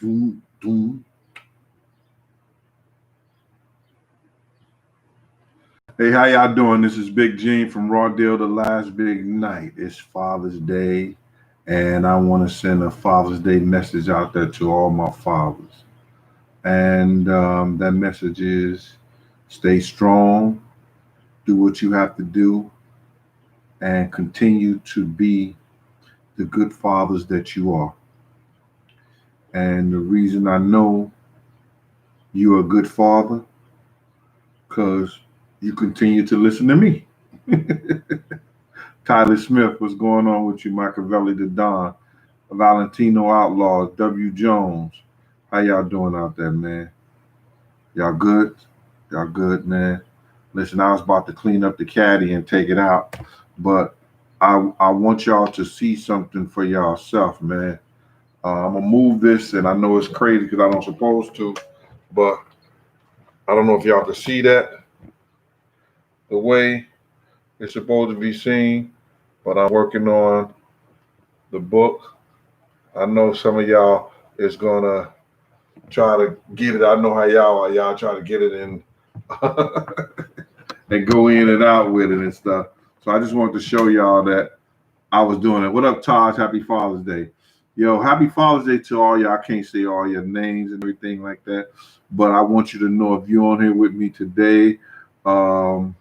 Doom, doom. Hey, how y'all doing? This is Big Gene from Raw Deal, The Last Big Night. It's Father's Day, and I want to send a Father's Day message out there to all my fathers. And that message is stay strong, do what you have to do, and continue to be the good fathers that you are. And the reason I know you're a good father, because you continue to listen to me. Tyler Smith, what's going on with you? Machiavelli the Don, Valentino Outlaws, W. Jones. How y'all doing out there, man? Y'all good? Y'all good, man? Listen, I was about to clean up the caddy and take it out, but I want y'all to see something for yourself, man. I'm gonna move this, and I know it's crazy because I don't supposed to, but I don't know if y'all can see that the way it's supposed to be seen. But I'm working on the book. I know some of y'all is gonna try to get it. I know how y'all are. Y'all try to get it in and go in and out with it and stuff. So I just wanted to show y'all that I was doing it. What up, Taj? Happy Father's Day. Yo, happy Father's Day to all y'all. I can't say all your names and everything like that, but I want you to know if you're on here with me today, um,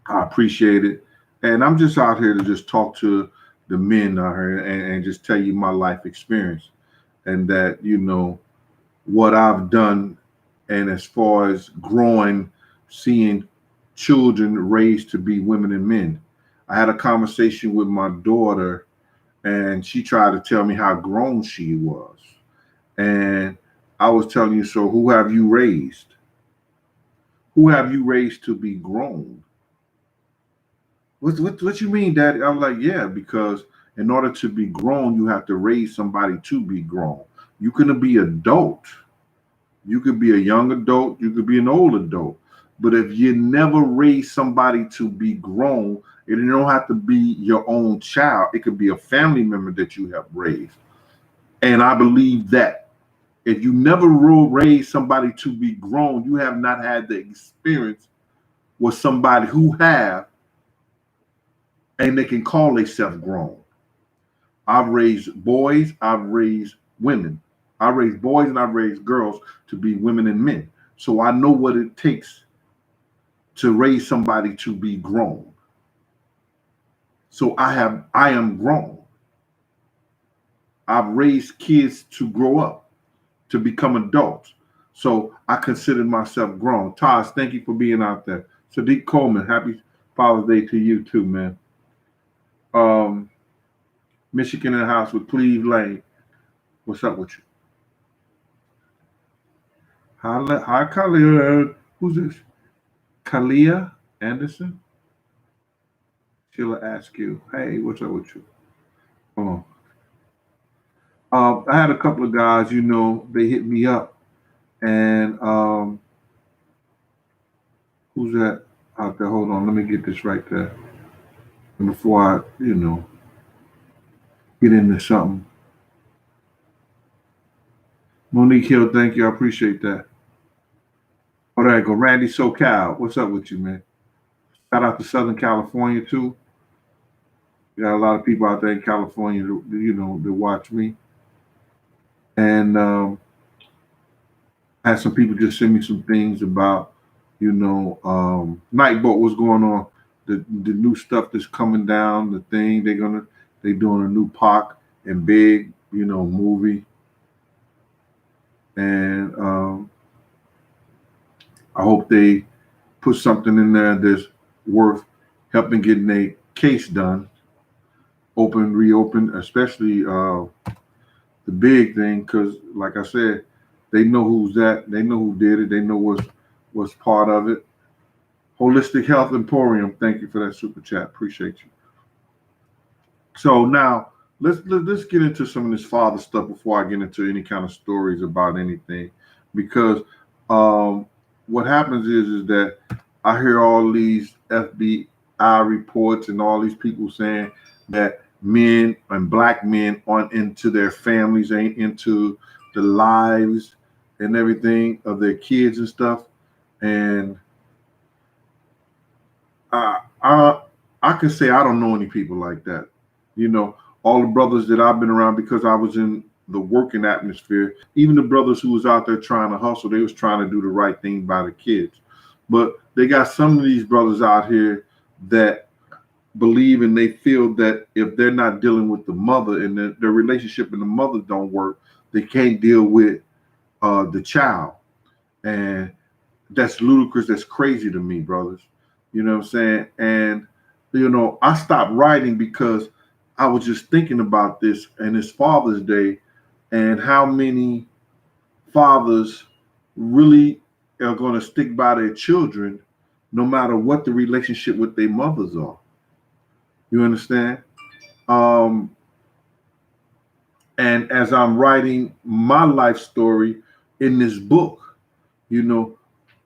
I appreciate it. And I'm just out here to just talk to the men out here and just tell you my life experience and that, what I've done. And as far as growing, seeing children raised to be women and men. I had a conversation with my daughter and she tried to tell me how grown she was. And I was telling you, so who have you raised? Who have you raised to be grown? What you mean, Daddy? I was like, yeah, because in order to be grown, you have to raise somebody to be grown. You can be adult. You could be a young adult. You could be an old adult. But if you never raise somebody to be grown, it don't have to be your own child. It could be a family member that you have raised. And I believe that if you never raise somebody to be grown, you have not had the experience with somebody who have, and they can call themselves grown. I've raised boys, I've raised women. I raised boys and I've raised girls to be women and men. So I know what it takes to raise somebody to be grown. So I am grown. I've raised kids to grow up, to become adults. So I consider myself grown. Taj, thank you for being out there. Sadiq Coleman, happy Father's Day to you too, man. Um, Michigan in the house with Cleve Lane. What's up with you? Hi, Kalia. Who's this? Kalia Anderson? Sheila ask you, hey, what's up with you? Oh. I had a couple of guys, they hit me up. And who's that out there? Hold on, let me get this right there. And before I, get into something. Monique Hill, thank you. I appreciate that. Oh, there you go. Randy SoCal. What's up with you, man? Shout out to Southern California, too. We got a lot of people out there in California, that watch me. And I had some people just send me some things about, Nightboat, what's going on. The new stuff that's coming down, the thing they doing a new Pac and Big, movie. And I hope they put something in there that's worth helping getting a case done, reopen, especially the Big thing, because like I said, they know who's that, they know who did it, they know what's part of it. Holistic Health Emporium, thank you for that super chat. Appreciate you. So now let's get into some of this father stuff before I get into any kind of stories about anything, because what happens is that I hear all these FBI reports and all these people saying that men and black men aren't into their families, ain't into the lives and everything of their kids and stuff. And I can say I don't know any people like that. You know, all the brothers that I've been around, because I was in the working atmosphere, even the brothers who was out there trying to hustle, they was trying to do the right thing by the kids. But they got some of these brothers out here that believe and they feel that if they're not dealing with the mother and their relationship and the mother don't work, they can't deal with the child. And that's ludicrous. That's crazy to me, brothers. You know what I'm saying? And, you know, I stopped writing because I was just thinking about this, and it's Father's Day, and how many fathers really are going to stick by their children no matter what the relationship with their mothers are. You understand? And as I'm writing my life story in this book, you know,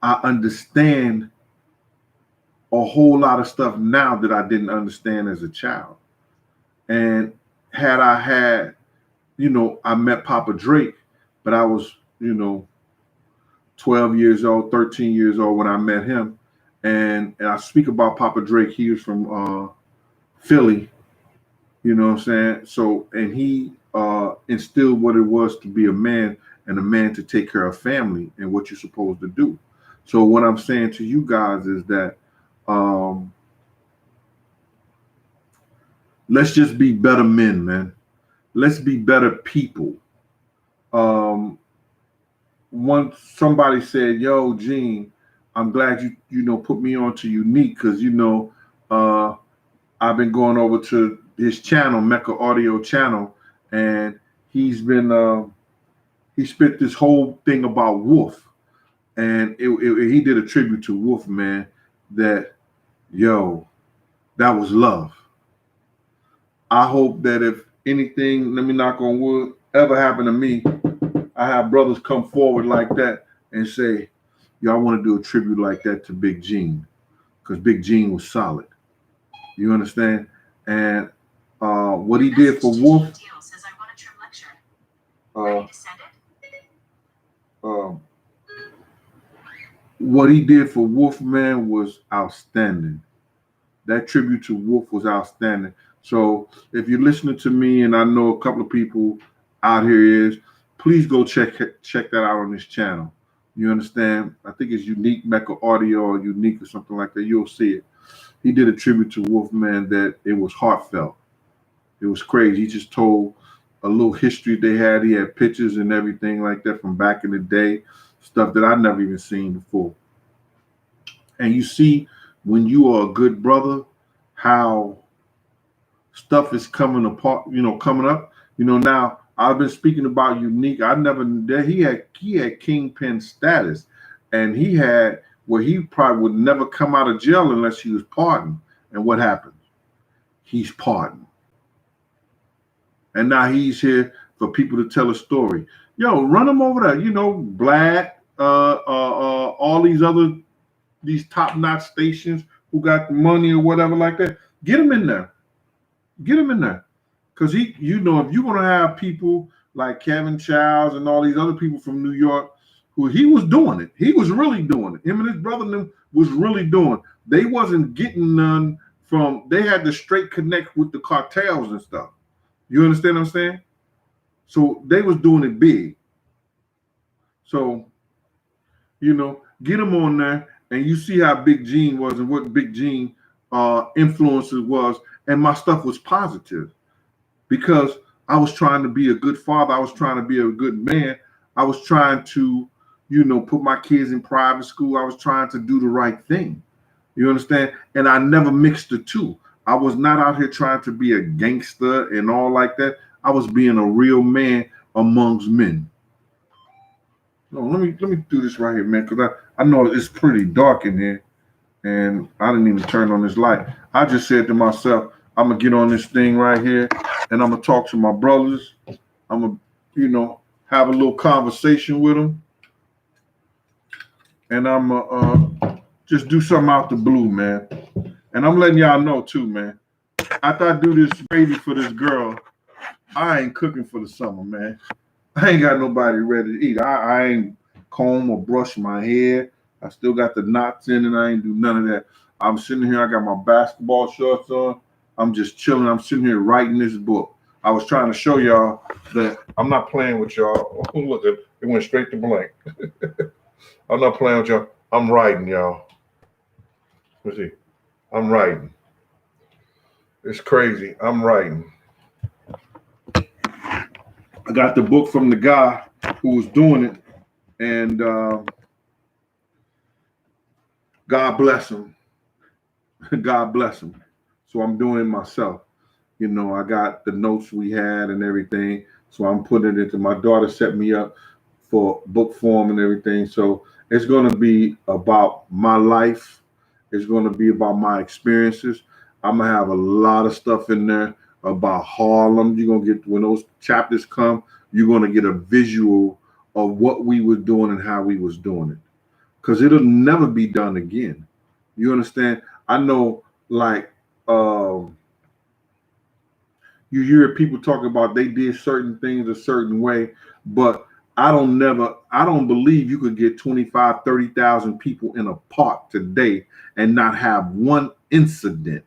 I understand a whole lot of stuff now that I didn't understand as a child. And had I had, you know, I met Papa Drake, but I was, you know, 12 years old, 13 years old when I met him. And I speak about Papa Drake. He was from Philly, you know what I'm saying? So, and he instilled what it was to be a man, and a man to take care of family and what you're supposed to do. So what I'm saying to you guys is that let's just be better men, man. Let's be better people. Once somebody said, "Yo, Gene, I'm glad you know put me on to Unique, because you know I've been going over to his channel, Mecca Audio channel, and he's been he spit this whole thing about Wolf, and he did a tribute to Wolf, man. That, yo, that was love. I hope that if anything, let me knock on wood, ever happen to me, I have brothers come forward like that and say, yo, I want to do a tribute like that to Big Gene, because Big Gene was solid. You understand? And what he did for Wolf, what he did for Wolf, man, was outstanding. That tribute to Wolf was outstanding. So if you're listening to me, and I know a couple of people out here is, please go check that out on this channel. You understand? I think it's Unique Mecca Audio or Unique or something like that. You'll see it. He did a tribute to Wolf, man, that it was heartfelt. It was crazy. He just told a little history they had. He had pictures and everything like that from back in the day, stuff that I'd never even seen before. And you see, when you are a good brother, how stuff is coming apart, you know, coming up. You know, now I've been speaking about Unique. I never that he had kingpin status, and he had where he probably would never come out of jail unless he was pardoned. And what happened? He's pardoned. And now he's here for people to tell a story. Yo, run him over there. You know, Black, all these top-notch stations who got money or whatever like that. Get him in there. Get him in there. Because you know, if you're going to have people like Kevin Childs and all these other people from New York, who he was doing it. He was really doing it. Him and his brother them was really doing it. They wasn't getting none from, they had to straight connect with the cartels and stuff. You understand what I'm saying? So they was doing it big. So, you know, get him on there, and you see how Big Gene was and what Big Gene influences was, and my stuff was positive because I was trying to be a good father. I was trying to be a good man. I was trying to, you know, put my kids in private school. I was trying to do the right thing. You understand? And I never mixed the two. I was not out here trying to be a gangster and all like that. I was being a real man amongst men. No, let me do this right here, man, because I know it's pretty dark in here, and I didn't even turn on this light. I just said to myself, I'm gonna get on this thing right here, and I'm gonna talk to my brothers. I'm gonna, you know, have a little conversation with them, and I'm gonna just do something out the blue, man. And I'm letting y'all know too, man. after I do this gravy for this girl, I ain't cooking for the summer, man. I ain't got nobody ready to eat. I ain't comb or brush my hair. I still got the knots in and I ain't do none of that. I'm sitting here, I got my basketball shorts on. I'm just chilling. I'm sitting here writing this book. I was trying to show y'all that I'm not playing with y'all. Oh, look, it went straight to blank. I'm not playing with y'all. I'm writing, y'all. Let's see. I'm writing. It's crazy. I'm writing. I got the book from the guy who was doing it, and God bless him. God bless him. So I'm doing it myself. You know, I got the notes we had and everything. So I'm putting it into my daughter set me up for book form and everything. So it's going to be about my life. It's going to be about my experiences. I'm going to have a lot of stuff in there about Harlem. You're going to get, when those chapters come, you're going to get a visual of what we were doing and how we was doing it. Because it'll never be done again. You understand? I know, like, you hear people talk about they did certain things a certain way, but I don't believe you could get 25, 30,000 people in a park today and not have one incident,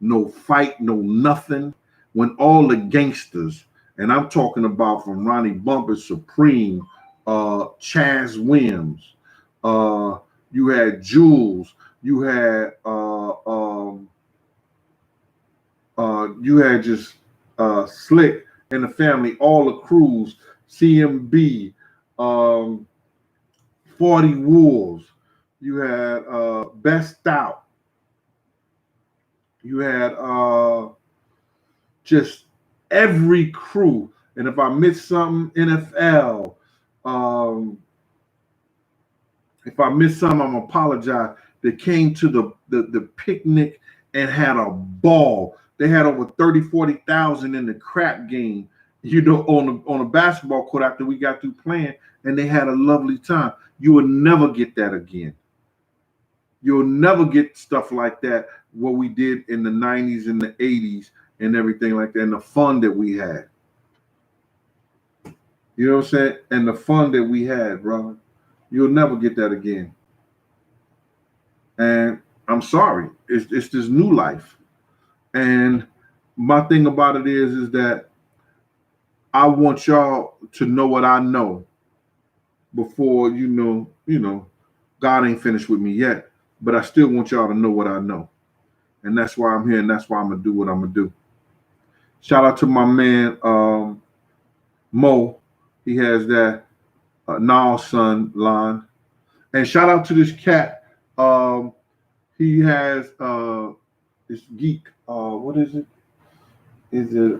no fight, no nothing, when all the gangsters, and I'm talking about from Ronnie Bumper, Supreme, Chaz Williams, you had Jules, you had just Slick and the family, all the crews, CMB, 40 Wolves, you had Best Out, you had just every crew. And if I missed something, NFL, if I missed something, I'm apologize. They came to the picnic and had a ball. They had over 30, 40,000 in the crap game, you know, on a basketball court after we got through playing, and they had a lovely time. You will never get that again. You'll never get stuff like that, what we did in the 90s and the 80s and everything like that, and the fun that we had. You know what I'm saying? And the fun that we had, brother. You'll never get that again. And I'm sorry. It's this new life. And my thing about it is that I want y'all to know what I know before you know, God ain't finished with me yet. But I still want y'all to know what I know. And that's why I'm here, and that's why I'm gonna do what I'm gonna do. Shout out to my man Mo. He has that Now Son line. And shout out to this cat. He has this geek. What is it? Is it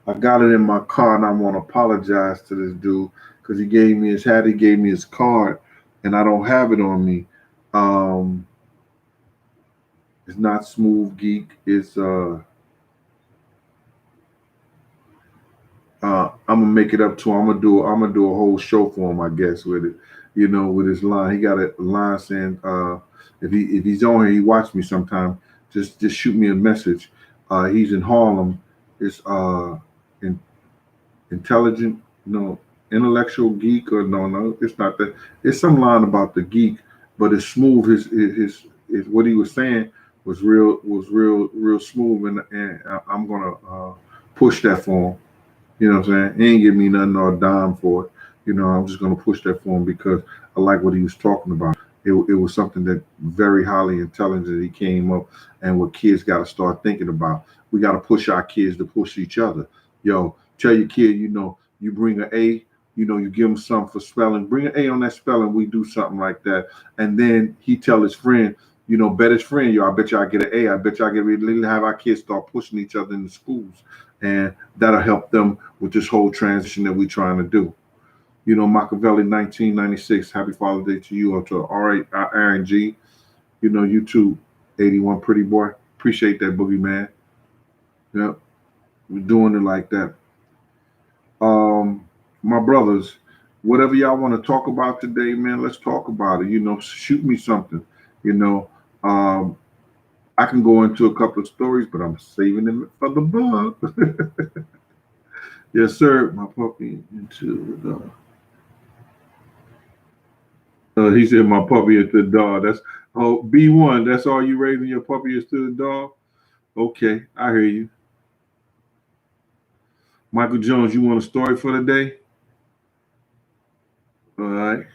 I got it in my car, and I want to apologize to this dude because he gave me his hat, he gave me his card, and I don't have it on me. It's not Smooth Geek. It's I'm gonna make it up to him. I'm gonna do a whole show for him, I guess, with it. You know, with his line. He got a line saying, if he's on here, he watch me sometime. Just shoot me a message. He's in Harlem. It's in, intelligent, intellectual geek, or no, it's not that. It's some line about the geek, but it's smooth. His what he was saying was real smooth, and I'm gonna push that for him. You know what I'm saying? He ain't give me nothing or a dime for it. You know, I'm just gonna push that for him because I like what he was talking about. It was something that very highly intelligent he came up, and what kids got to start thinking about. We got to push our kids to push each other. Yo, tell your kid, you bring an A, you give him something for spelling. Bring an A on that spelling. We do something like that, and then he tell his friend, bet his friend, yo, I bet you I get an A. I bet you I get really have our kids start pushing each other in the schools, and that'll help them with this whole transition that we're trying to do. Machiavelli 1996. Happy Father's Day to you, or to Aaron G. You too, 81 Pretty Boy. Appreciate that, Boogie Man. Yep, we're doing it like that. My brothers, whatever y'all want to talk about today, man, let's talk about it. Shoot me something. I can go into a couple of stories, but I'm saving them for the book. Yes, sir. My puppy into the dog. He said my puppy into the dog. That's B1. That's all you raising your puppy is to the dog. Okay, I hear you. Michael Jones, you want a story for the day? All right.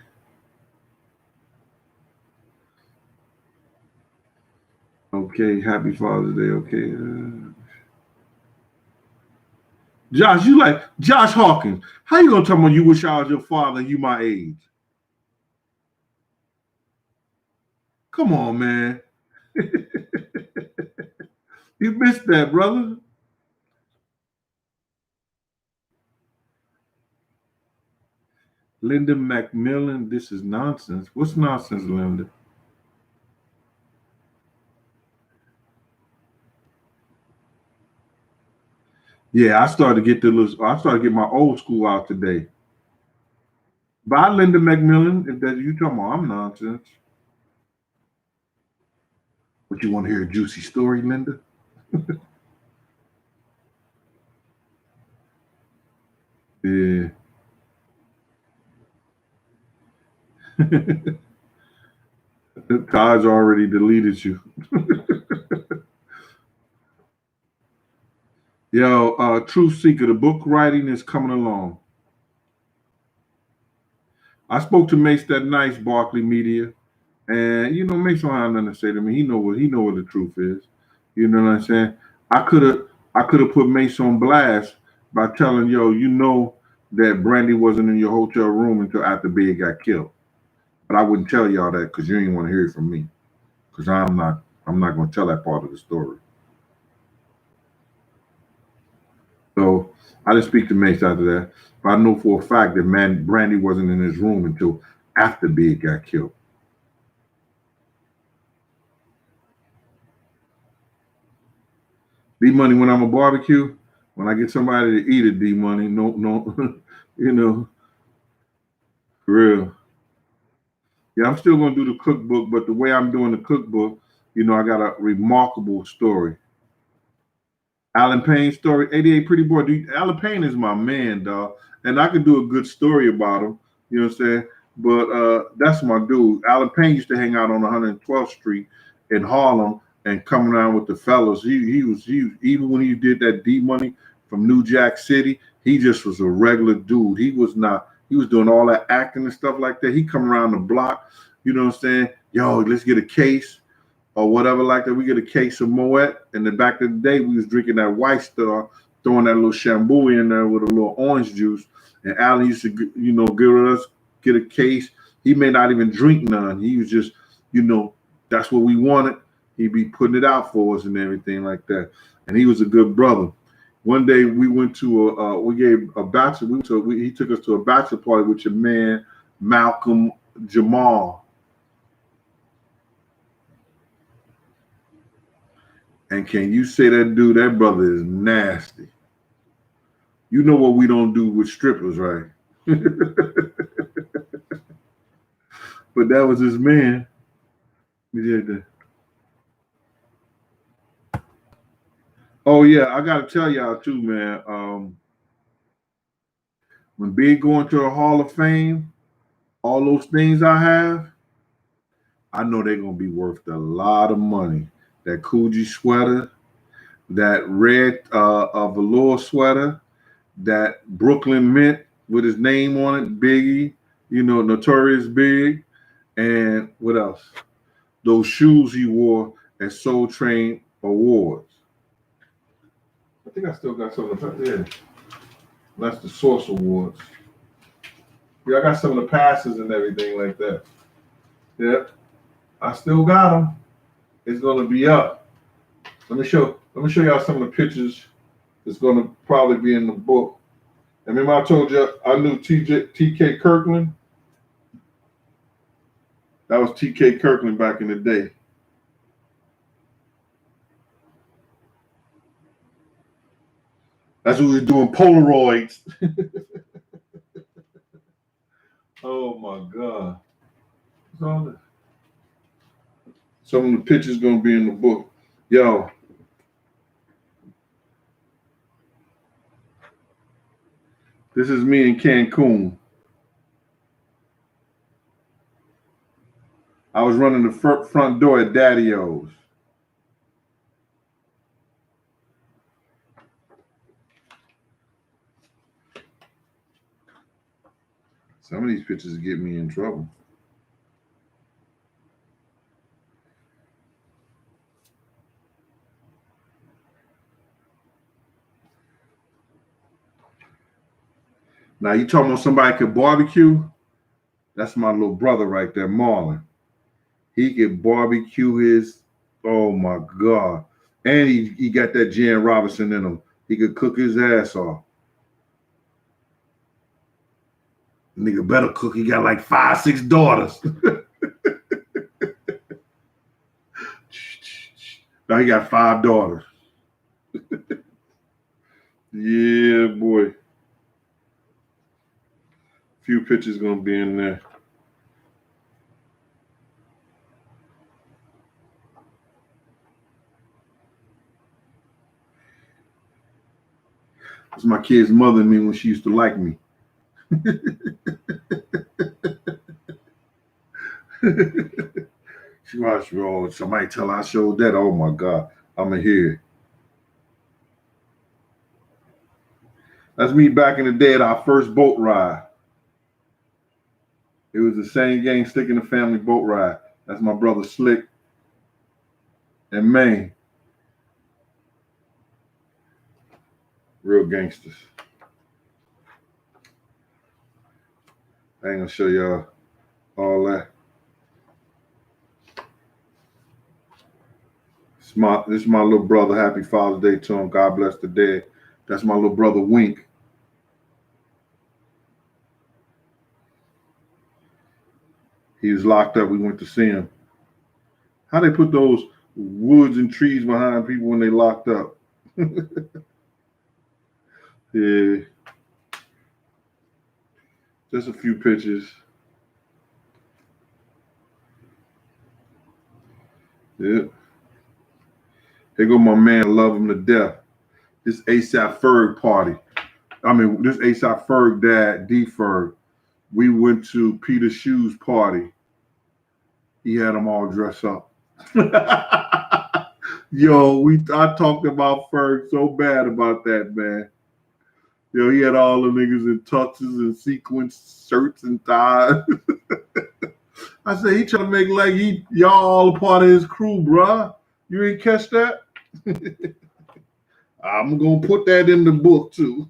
Okay. Happy Father's Day. Okay. Josh, you like Josh Hawkins? How you gonna tell me you wish I was your father? You my age? Come on, man. You missed that, brother. Linda McMillan, this is nonsense. What's nonsense, Linda? Yeah, I started to get I started to get my old school out today. By Linda McMillan, if that you talking about, I'm nonsense. But you want to hear a juicy story, Linda? Yeah. Todd's already deleted you. Yo, Truth Seeker, the book writing is coming along. I spoke to Mace that nice, Barkley Media, and Mace don't have nothing to say to me. He know what the truth is. You know what I'm saying? I could have put Mace on blast by telling that Brandy wasn't in your hotel room until after Big got killed. But I wouldn't tell y'all that because you ain't want to hear it from me. Because I'm not going to tell that part of the story. So I didn't speak to Mace after that. But I know for a fact that Brandy wasn't in his room until after Big got killed. D Money, when I'm a barbecue, when I get somebody to eat it, D Money, no, no, for real. Yeah, I'm still gonna do the cookbook, but the way I'm doing the cookbook, I got a remarkable story. Alan Payne story, 88 Pretty Boy. Alan Payne is my man, dog. And I could do a good story about him, you know what I'm saying? But that's my dude. Alan Payne used to hang out on 112th Street in Harlem and come around with the fellas. He even when he did that D Money from New Jack City, he just was a regular dude. He was doing all that acting and stuff like that. He come around the block, you know what I'm saying? Yo, let's get a case or whatever like that. We get a case of Moet. And then back in the day, we was drinking that White Star, throwing that little Shambouille in there with a little orange juice. And Allen used to, get a case. He may not even drink none. He was just, that's what we wanted. He'd be putting it out for us and everything like that. And he was a good brother. One day we went to we gave a bachelor. He took us to a bachelor party with your man Malcolm Jamal. And can you say that dude, that brother is nasty. You know what we don't do with strippers, right? But that was his man. We did that. Oh yeah, I gotta tell y'all too, man. When Big going to the Hall of Fame, all those things I have, I know they're gonna be worth a lot of money. That Coogee sweater, that red velour sweater, that Brooklyn Mint with his name on it, Biggie, Notorious Big, and what else? Those shoes he wore at Soul Train Awards. I think I still got some of the yeah. That's the Source Awards. Yeah, I got some of the passes and everything like that. Yeah, I still got them. It's gonna be up. Let me show y'all some of the pictures. It's gonna probably be in the book. And remember I told you I knew TK Kirkland? That was TK Kirkland back in the day. That's what we was doing Polaroids. Oh my God. What's all this? Some of the pictures gonna be in the book. Yo. This is me in Cancun. I was running the front door at Daddy-O's. Some of these pictures get me in trouble. Now you talking about somebody could barbecue? That's my little brother right there, Marlon. He could barbecue his, oh my God. And he got that Jan Robinson in him. He could cook his ass off. Nigga better cook. He got like 5, 6 daughters. Now he got 5 daughters. Yeah, boy. Few pictures gonna be in there. That's my kid's mother and me when she used to like me. She watched me all. Somebody tell her I showed that. Oh my God, I'ma hear. That's me back in the day at our first boat ride. It was the same gang, Slick in the Family boat ride. That's my brother Slick and Maine. Real gangsters. I ain't gonna show y'all all that. This is my little brother. Happy Father's Day to him. God bless the dead. That's my little brother Wink. He was locked up. We went to see him. How they put those woods and trees behind people when they locked up? Yeah. Just a few pictures. Yeah. Here go my man, love him to death. This ASAP Ferg party. This ASAP Ferg dad, D Ferg. We went to Peter Shoe's party. He had them all dressed up. Yo, I talked about Ferg so bad about that, man. Yo, he had all the niggas in tuxes and sequins shirts and ties. I said, he trying to make like y'all all a part of his crew, bruh. You ain't catch that? I'm going to put that in the book, too.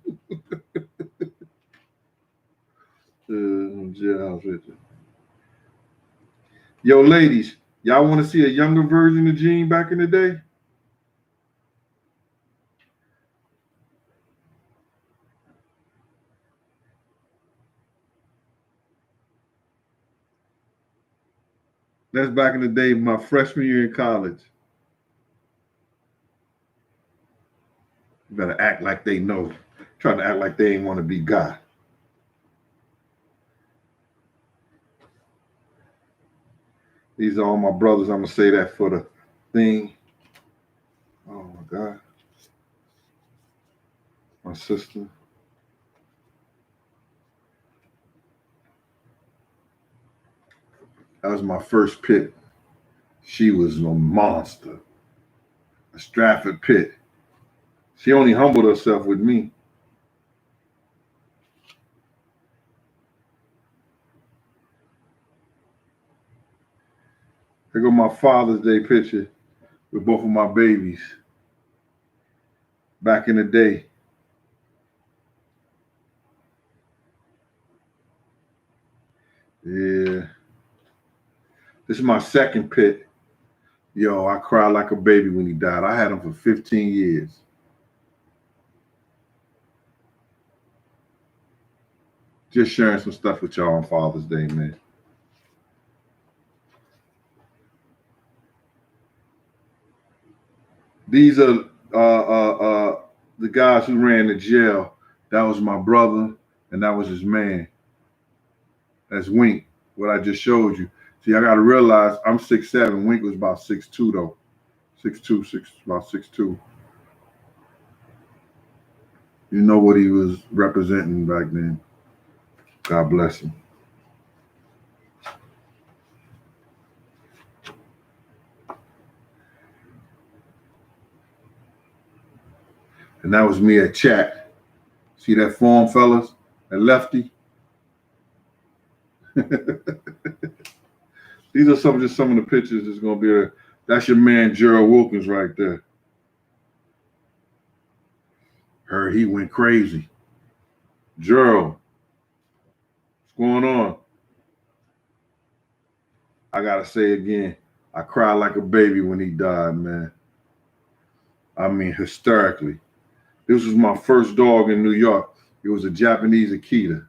Yo, ladies, y'all want to see a younger version of Gene back in the day? That's back in the day, my freshman year in college. You better act like they know. Trying to act like they ain't want to be God. These are all my brothers. I'm going to say that for the thing. Oh, my God. My sister. That was my first pit. She was a monster. A Stratford pit. She only humbled herself with me. Here go my Father's Day picture with both of my babies. Back in the day. Yeah. This is my second pit. Yo, I cried like a baby when he died. I had him for 15 years. Just sharing some stuff with y'all on Father's Day, man. These are the guys who ran the jail. That was my brother, and that was his man. That's Wink, what I just showed you. See, I got to realize I'm 6'7". Wink was about 6'2", though. about 6'2". You know what he was representing back then. God bless him. And that was me at chat. See that form, fellas? That lefty? These are some of the pictures that's gonna be there. That's your man Gerald Wilkins right there. Heard he went crazy. Gerald, what's going on? I gotta say again, I cried like a baby when he died, man. I mean, hysterically. This was my first dog in New York. It was a Japanese Akita.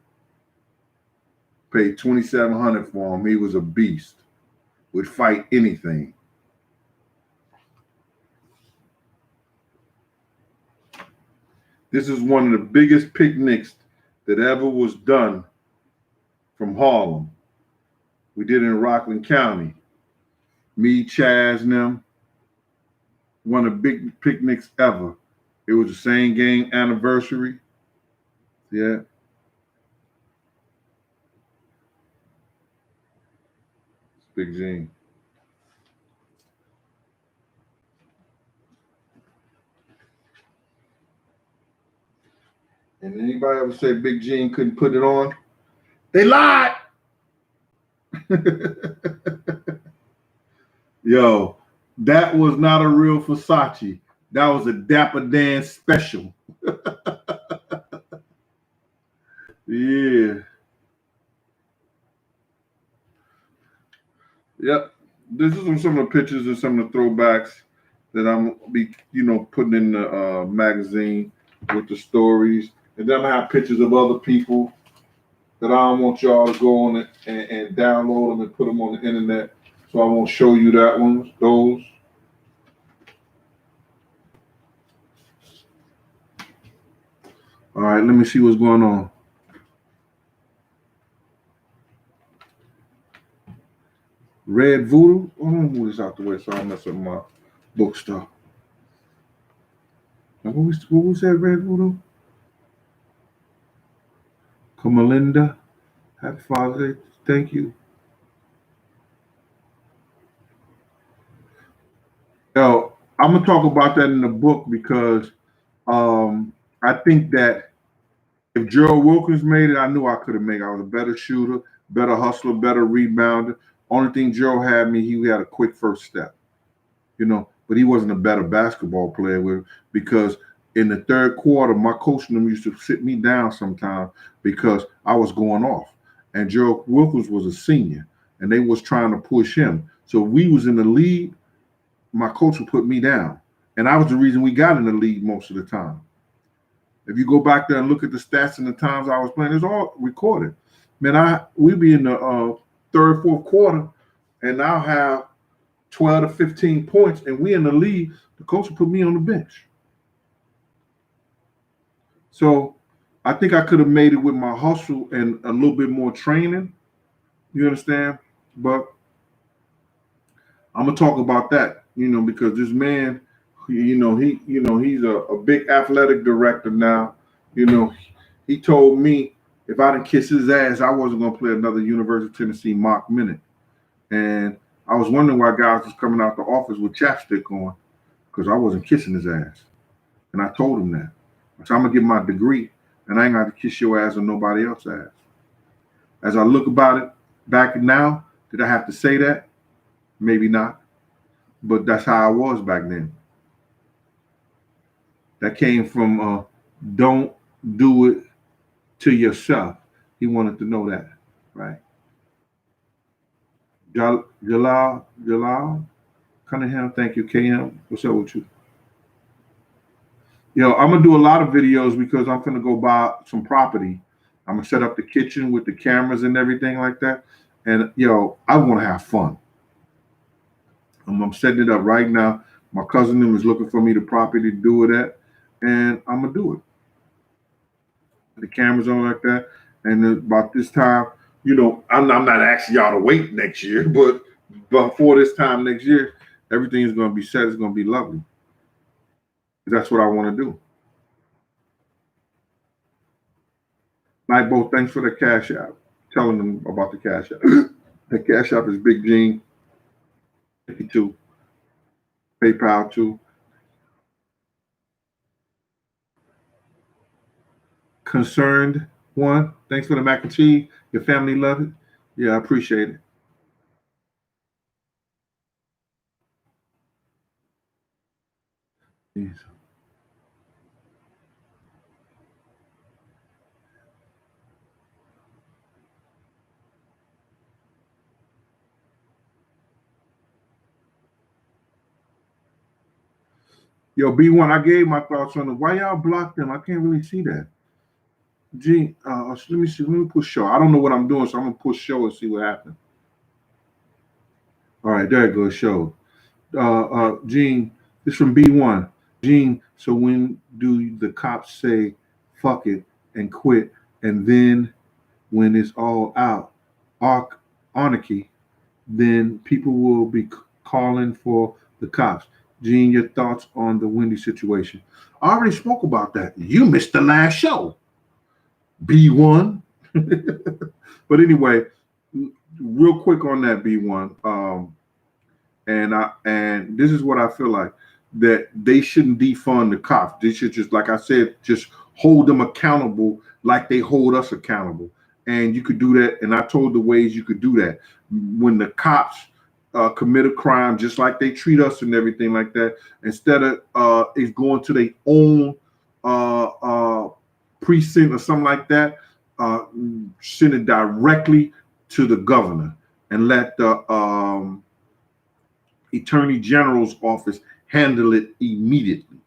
Paid $2,700 for him. He was a beast. Would fight anything. This is one of the biggest picnics that ever was done from Harlem. We did it in Rockland County. Me, Chaz, and them. One of the big picnics ever. It was the same game anniversary. Yeah. Big Gene. And anybody ever say Big Gene couldn't put it on? They lied. Yo, that was not a real Versace. That was a Dapper Dan special. Yeah. Yep. This is some of the pictures and some of the throwbacks that I'm be, putting in the magazine with the stories. And then I have pictures of other people that I don't want y'all to go on it and download them and put them on the internet. So I won't show you those. All right, let me see what's going on. Red Voodoo. I'm gonna move this out the way so I don't mess up my book stuff. Now, what we said, Red Voodoo? Kamalinda. Happy Father's Day. Thank you. Yo, I'm gonna talk about that in the book because I think that if Gerald Wilkins made it, I knew I could have made it. I was a better shooter, better hustler, better rebounder. Only thing Gerald had me, he had a quick first step, but he wasn't a better basketball player because in the third quarter, my coach and them used to sit me down sometimes because I was going off. And Gerald Wilkins was a senior, and they was trying to push him. So we was in the lead, my coach would put me down. And I was the reason we got in the lead most of the time. If you go back there and look at the stats and the times I was playing, it's all recorded. Man, we'd be in the third, fourth quarter, and I'll have 12 to 15 points, and we in the lead. The coach would put me on the bench. So I think I could have made it with my hustle and a little bit more training. You understand? But I'm gonna talk about that, because this man, he's a big athletic director now. He told me if I didn't kiss his ass, I wasn't gonna play another University of Tennessee mock minute. And I was wondering why guys was coming out the office with chapstick on, because I wasn't kissing his ass. And I told him that. So I'm gonna get my degree, and I ain't got to kiss your ass or nobody else's ass. As I look about it back now, did I have to say that? Maybe not. But that's how I was back then. That came from don't do it to yourself. He wanted to know that, right? Jalal Cunningham, thank you. KM, what's up with you? Yo, I'm gonna do a lot of videos because I'm gonna go buy some property. I'm gonna set up the kitchen with the cameras and everything like that. And I want to have fun. I'm setting it up right now. My cousin is looking for me the property to do it at, and I'm gonna do it. The cameras on like that, and about this time, I'm not asking y'all to wait next year, but before this time next year, everything is going to be set. It's going to be lovely. That's what I want to do. Night Bo, thanks for the cash app. Telling them about the cash app. The cash app is Big Gene 52. PayPal too. Concerned one. Thanks for the mac and cheese. Your family love it. Yeah, I appreciate it. Yes. Yo, B1, I gave my thoughts on it. Why y'all block them? I can't really see that. Gene, let me see. Let me push show. I don't know what I'm doing, so I'm gonna push show and see what happens. All right, there it goes. Show. Gene, this from B1. Gene, so when do the cops say fuck it and quit? And then when it's all out, anarchy, then people will be calling for the cops. Gene, your thoughts on the Wendy situation? I already spoke about that. You missed the last show. B1. But anyway, real quick on that B1. And this is what I feel like, that they shouldn't defund the cops. They should just, like I said, just hold them accountable like they hold us accountable. And you could do that. And I told the ways you could do that. When the cops commit a crime, just like they treat us and everything like that, instead of it's going to their own precinct or something like that, send it directly to the governor and let the Attorney General's office handle it immediately.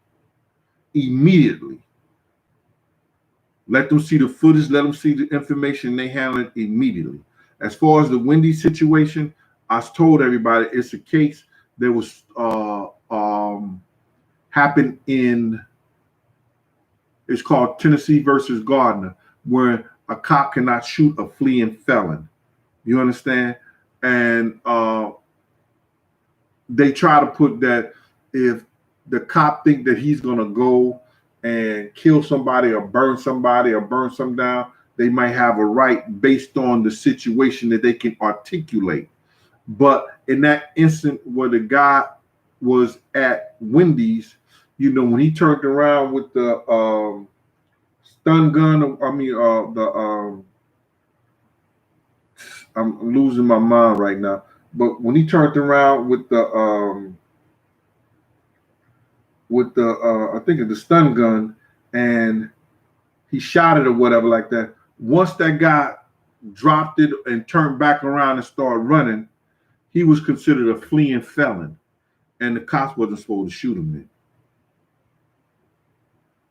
Immediately. Let them see the footage, let them see the information, they handle it immediately. As far as the Wendy situation, I told everybody it's a case that was happened in, it's called Tennessee versus Gardner, where a cop cannot shoot a fleeing felon. You understand? And they try to put that if the cop think that he's going to go and kill somebody or burn something down, they might have a right based on the situation that they can articulate. But in that instant where the guy was at Wendy's, you know, when he turned around with the stun gun, I'm losing my mind right now. But when he turned around with the I think of the stun gun, and he shot it or whatever like that. Once that guy dropped it and turned back around and started running, he was considered a fleeing felon, and the cops wasn't supposed to shoot him then.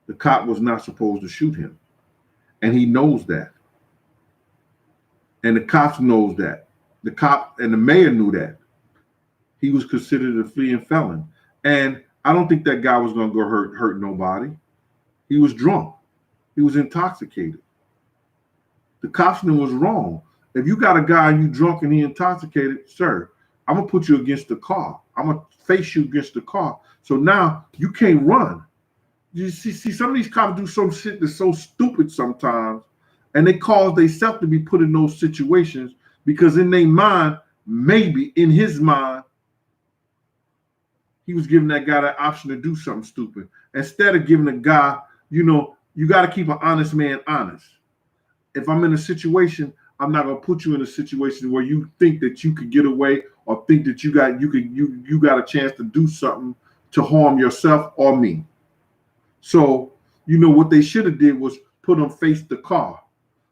The cop was not supposed to shoot him, and he knows that, and the cops knows that. The cop and the mayor knew that. He was considered a fleeing felon, and I don't think that guy was going to go hurt nobody. He was drunk. He was intoxicated. The cops knew it was wrong. If you got a guy and you drunk and he intoxicated, sir, I'm going to put you against the car. I'm going to face you against the car. So now you can't run. You see some of these cops do some shit that's so stupid sometimes, and they cause themselves to be put in those situations because in their mind, maybe in his mind, he was giving that guy the option to do something stupid. Instead of giving the guy, you know, you got to keep an honest man honest. If I'm in a situation, I'm not gonna put you in a situation where you think that you could get away or think that you got a chance to do something to harm yourself or me. So, you know, what they should have did was put him face the car.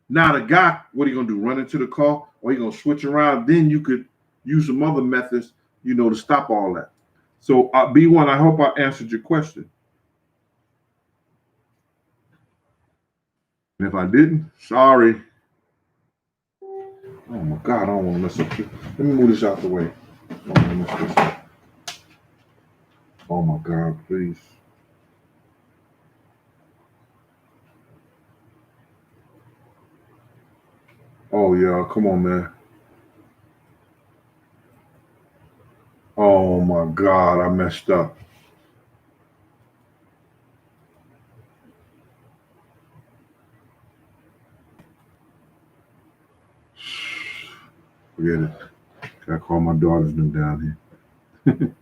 Now the guy, what are you gonna do? Run into the car, or you gonna switch around? Then you could use some other methods, you know, to stop all that. So B1, I hope I answered your question. And if I didn't, sorry. Oh my God, I don't want to mess up here. Let me move this out the way. I don't want to mess this up. Oh my God, please. Oh yeah, come on, man. Oh my God, I messed up. Forget it. Gotta call my daughters them down here.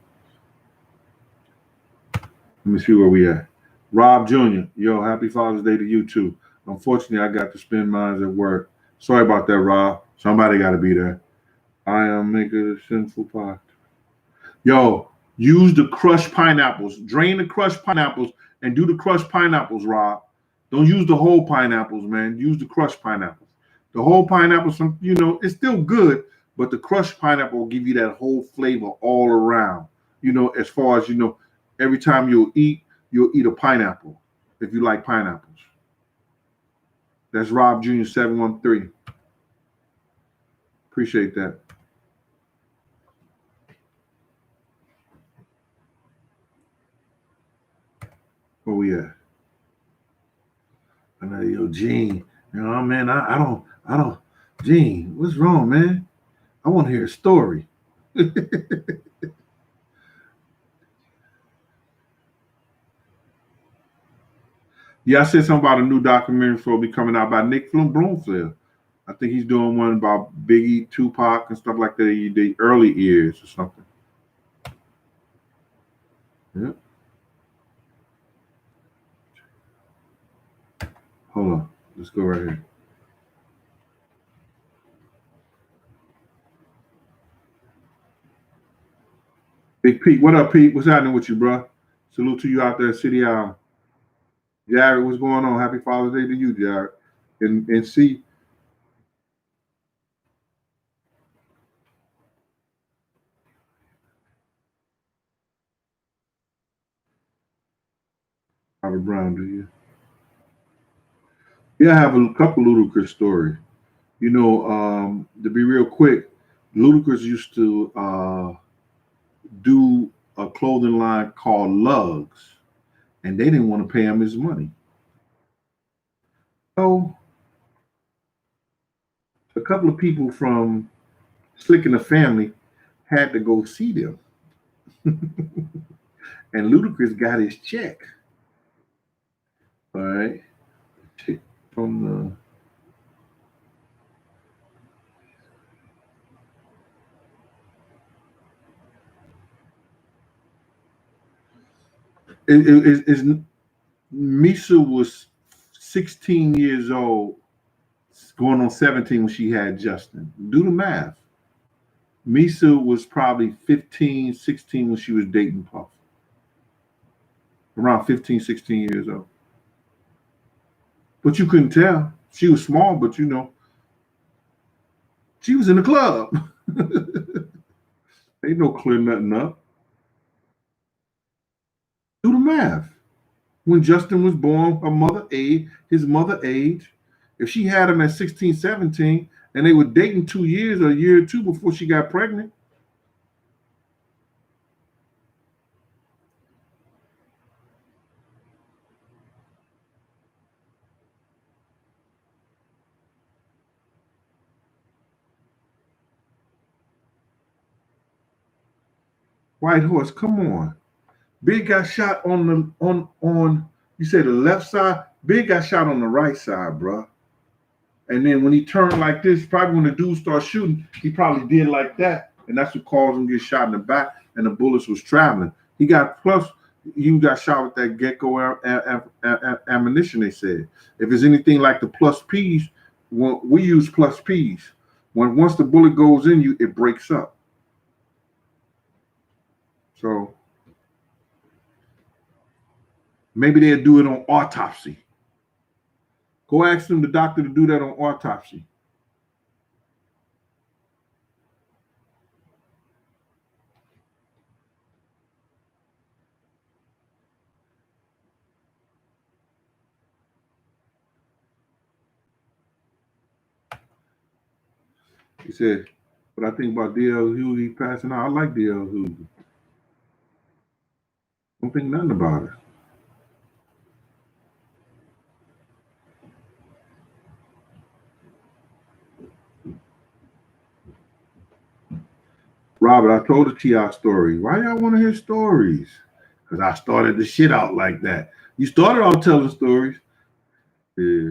Let me see where we at. Rob Jr. Yo, happy Father's Day to you too. Unfortunately, I got to spend mine at work. Sorry about that, Rob. Somebody got to be there. I am making a sinful pot. Yo, use the crushed pineapples. Drain the crushed pineapples and do the crushed pineapples, Rob. Don't use the whole pineapples, man. Use the crushed pineapples. The whole pineapple, it's still good, but the crushed pineapple will give you that whole flavor all around. As far as every time you'll eat a pineapple if you like pineapples. That's Rob Jr. 713. Appreciate that. Where we at? I know, yo, Gene. Man, I don't. Gene, what's wrong, man? I want to hear a story. Yeah, I said something about a new documentary for be coming out by Nick Bloomfield. I think he's doing one about Biggie, Tupac, and stuff like that. The early years or something. Yeah. Hold on. Let's go right here. Big Pete, what up, Pete? What's happening with you, bro? Salute to you out there, City Island. Jared, what's going on? Happy Father's Day to you, Jared. And see, Robert Brown, do you? Yeah, I have a couple Ludacris stories. To be real quick, Ludacris used to do a clothing line called Lugs, and they didn't want to pay him his money. So a couple of people from Slick and the Family had to go see them, and Ludacris got his check. All right, check from it's Misa was 16 years old, going on 17 when she had Justin. Do the math. Misa was probably 15, 16 when she was dating Puff. Around 15, 16 years old. But you couldn't tell. She was small, but she was in the club. Ain't no clear nothing up. Do the math. When Justin was born, his mother age, if she had him at 16, 17, and they were dating 2 years or a year or two before she got pregnant. White Horse, come on. Big got shot on the on you say the left side. Big got shot on the right side, bro. And then when he turned like this, probably when the dude started shooting, he probably did like that, and that's what caused him to get shot in the back. And the bullets was traveling. He got shot with that gecko ammunition. They said if it's anything like the plus P's, we use plus P's. Once the bullet goes in you, it breaks up. So maybe they'll do it on autopsy. Go ask them, the doctor, to do that on autopsy. He said, but I think about DL Hughley passing out. I like DL Hughley. Don't think nothing about it. Robert, I told the T.I. story. Why y'all want to hear stories? Because I started the shit out like that. You started out telling stories. Yeah.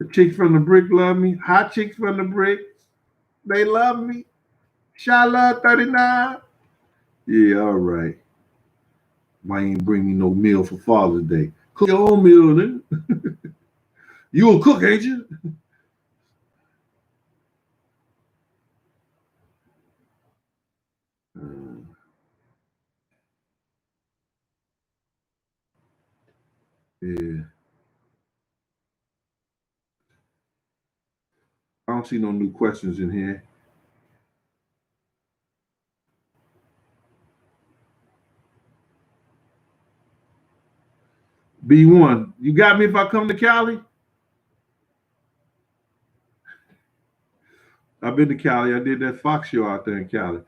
The chicks from the brick love me. Hot chicks from the brick, they love me. Shala 39. Yeah, all right. Why ain't bring me no meal for Father's Day? Cook your own meal, then. You a cook, ain't you? Yeah. I don't see no new questions in here. B1, you got me if I come to Cali? I've been to Cali. I did that Fox show out there in Cali.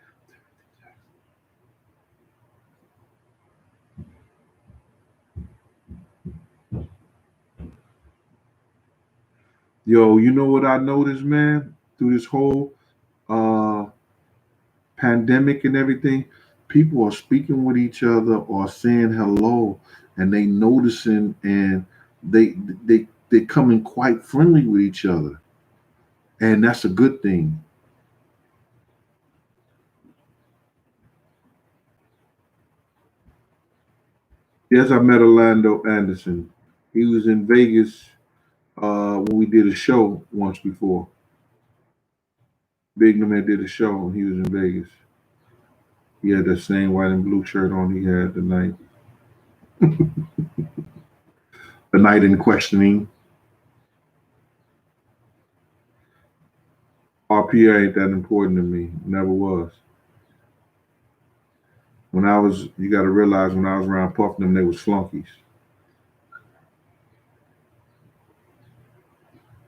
Yo, you know what I noticed, man? Through this whole uh pandemic and everything, people are speaking with each other or saying hello, and they noticing, and they coming quite friendly with each other, and that's a good thing. Yes, I met Orlando Anderson. He was in Vegas when we did a show once before. Big Man did a show, and he was in Vegas. He had that same white and blue shirt on he had the night in questioning. RPA ain't that important to me. Never was. When I was, you got to realize when I was around Puff them, they was flunkies.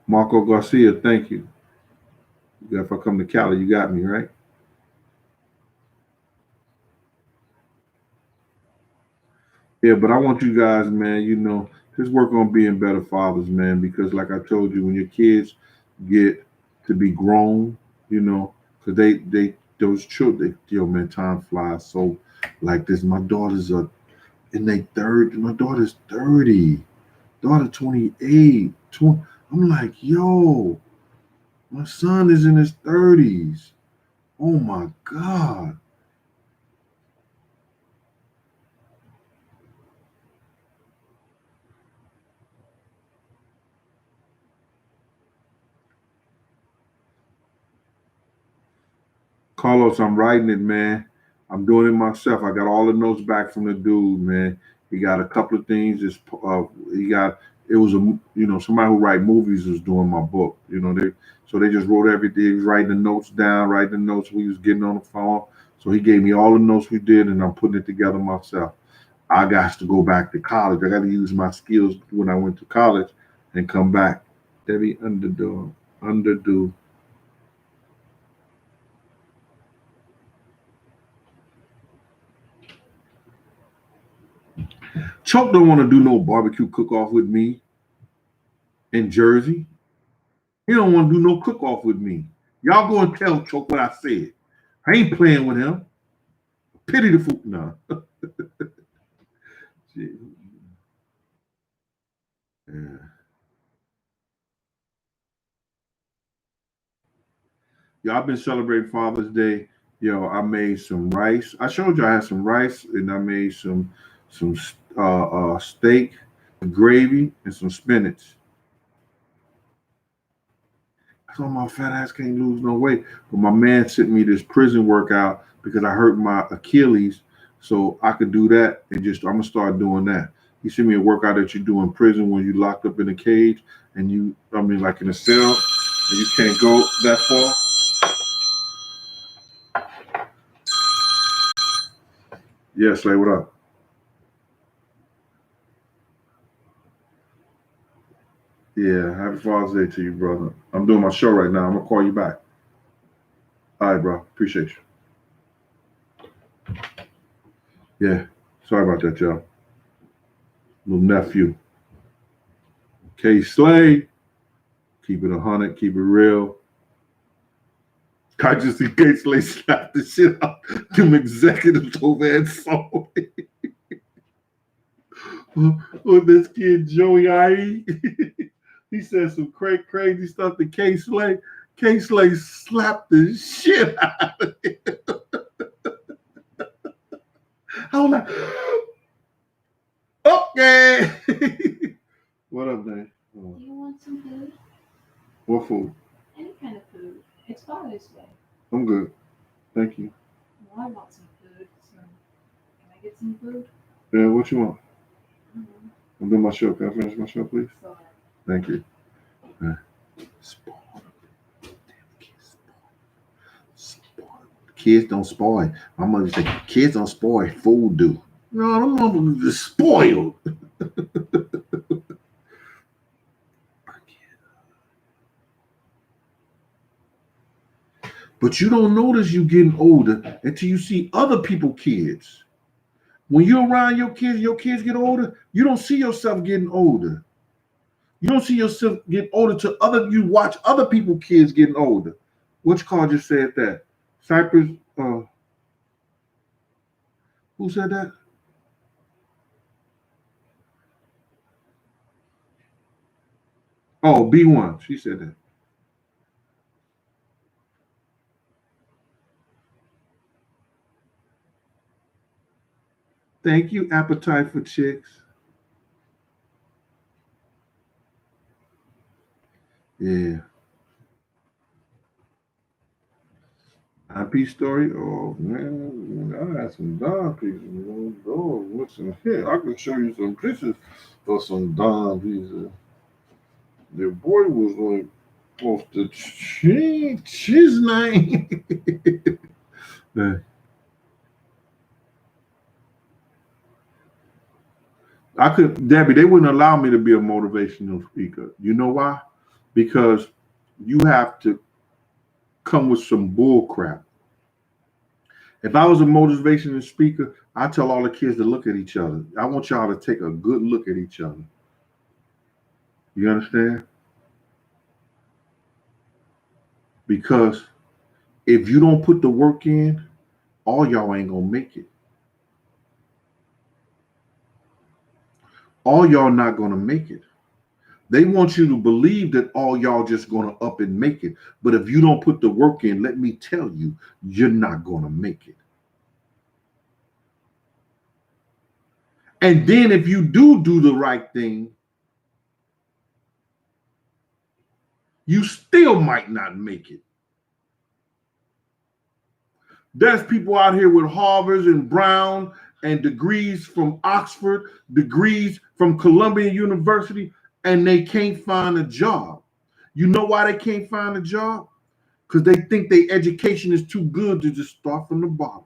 Marco Garcia, thank you. If I come to Cali, you got me, right? Yeah, but I want you guys, man, just work on being better fathers, man, because like I told you, when your kids get to be grown, because those children, yo, man, time flies so like this. My daughters are in their third, my daughter's 30, daughter 28, 20. I'm like, yo, my son is in his 30s. Oh my God. Carlos, I'm writing it, man. I'm doing it myself. I got all the notes back from the dude, man. He got a couple of things. He got it was somebody who write movies was doing my book. They just wrote everything. He was writing the notes down, writing the notes we was getting on the phone. So he gave me all the notes we did, and I'm putting it together myself. I got to go back to college. I got to use my skills when I went to college and come back. Debbie underdo. Chuck don't want to do no barbecue cook off with me in Jersey. He don't want to do no cook off with me. Y'all go and tell Chuck what I said. I ain't playing with him. Pity the fool. No. Yeah. Yo, I've been celebrating Father's Day. Yo, I made some rice. I showed you I had some rice, and I made some steak, gravy, and some spinach. I told my fat ass can't lose no weight. But my man sent me this prison workout because I hurt my Achilles. So I could do that and I'm gonna start doing that. He sent me a workout that you do in prison when you locked up in a cage and like in a cell and you can't go that far. Yes, Slay, what up? Yeah, happy Father's Day to you, brother. I'm doing my show right now. I'm gonna call you back. All right, bro. Appreciate you. Yeah. Sorry about that, y'all. Little nephew. K Slay. Keep it 100, keep it real. I just see K Slay slap the shit out them executives over at Sony. With this kid Joey IE, he said some crazy stuff to K Slay. K Slay slapped the shit out of him. I was like, okay. What up, man? Do you want some food? What food? Any kind of food. It's Father's Day. I'm good. Thank you. Well, I want some food. So, can I get some food? Yeah, what you want? Mm-hmm. I'm doing my show. Can I finish my show, please? Go ahead. Thank you. Kids don't spoil. My mother say, kids don't spoil, food do. No, them motherfuckers just spoiled. But you don't notice you getting older until you see other people kids. When you're around your kids get older, you don't see yourself getting older. You don't see yourself get older till you watch other people kids getting older. Which car just said that? Cypress, who said that? Oh, B1. She said that. Thank you, Appetite for Chicks. Yeah. IP story. Oh man, I had some Don pieces. Oh, listen here. I can show you some pictures of some Don pieces. The boy was like off the cheese name. I could, Debbie, they wouldn't allow me to be a motivational speaker. You know why? Because you have to come with some bull crap. If I was a motivational speaker, I tell all the kids to look at each other. I want y'all to take a good look at each other. You understand? Because if you don't put the work in, all y'all ain't gonna make it. All y'all not gonna make it. They want you to believe that all y'all just gonna up and make it. But if you don't put the work in, let me tell you, you're not gonna make it. And then if you do the right thing, you still might not make it. There's people out here with Harvards and Brown and degrees from Oxford, degrees from Columbia University, and they can't find a job. You know why they can't find a job? Because they think their education is too good to just start from the bottom.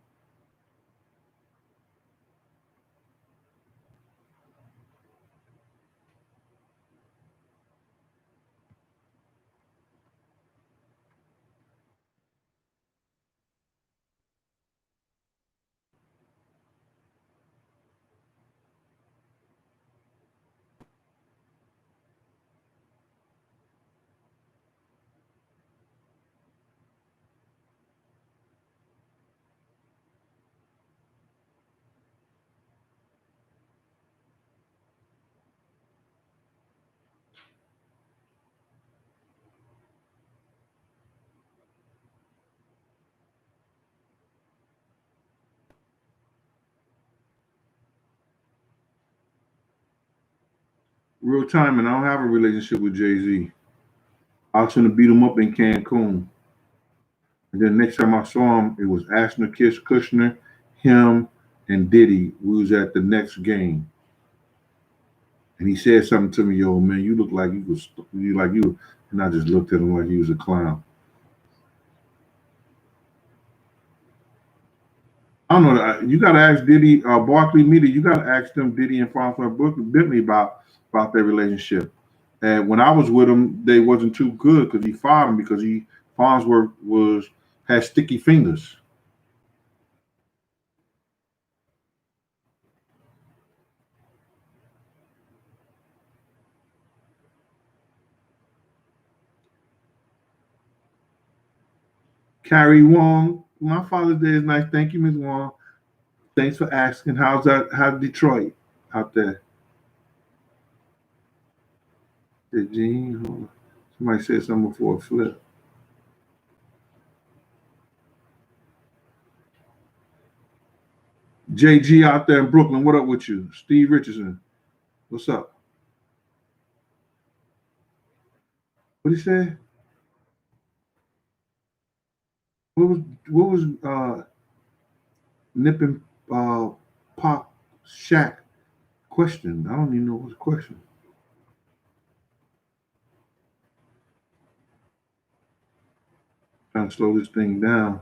Real time, and I don't have a relationship with Jay-Z. I was going to beat him up in Cancun. And then next time I saw him, it was Ashton Kish Kushner, him, and Diddy. We was at the next game. And he said something to me, yo, man, you look like you. And I just looked at him like he was a clown. I don't know. You got to ask Diddy, Barkley Media. You got to ask them, Diddy and Fonz Bentley, about their relationship. And when I was with him, they wasn't too good because he fired him because Fonz had sticky fingers. Carrie Wong, my Father's Day is nice. Thank you, Ms. Wong. Thanks for asking. How's Detroit out there? Did Gene? Hold on. Somebody said something before a flip. JG out there in Brooklyn, what up with you? Steve Richardson, what's up? What did he say? What was Nip and Pop Shack question? I don't even know what's the question. Trying to slow this thing down.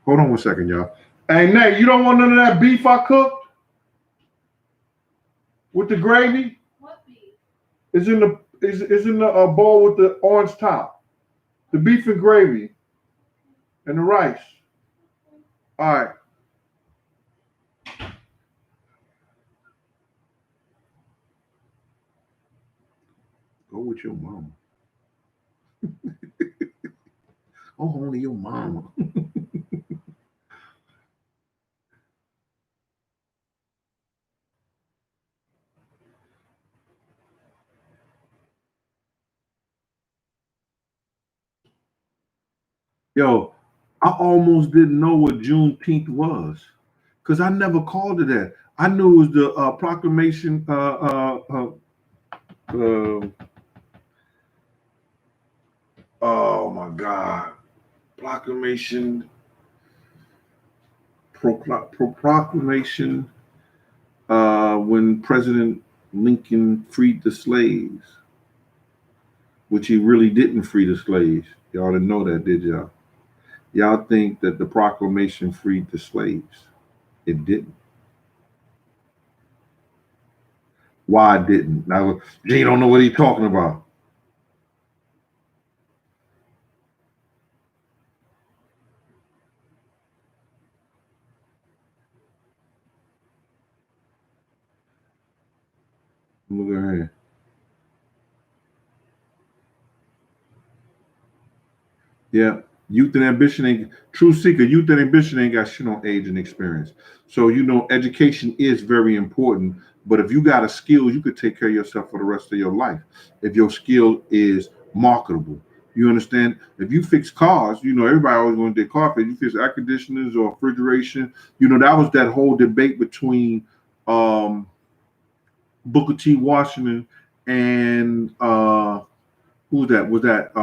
Hold on one second, y'all. Hey, Nate, you don't want none of that beef I cooked with the gravy? What beef? It's in the bowl with the orange top. The beef and gravy and the rice. All right. Go with your mama. Oh, only your mama. Yo, I almost didn't know what Juneteenth was because I never called it that. I knew it was the proclamation. Oh my God, proclamation. Proclamation when President Lincoln freed the slaves, which he really didn't free the slaves. Y'all didn't know that, did y'all? Y'all think that the proclamation freed the slaves. It didn't. Why it didn't? Now, Gene don't know what he's talking about. Look at her. Yeah. Youth and ambition ain't true seeker. Youth and ambition ain't got shit on age and experience. So education is very important. But if you got a skill, you could take care of yourself for the rest of your life. If your skill is marketable, you understand. If you fix cars, everybody always want their car fixed. You fix air conditioners or refrigeration. That was that whole debate between Booker T. Washington and who was that? Was that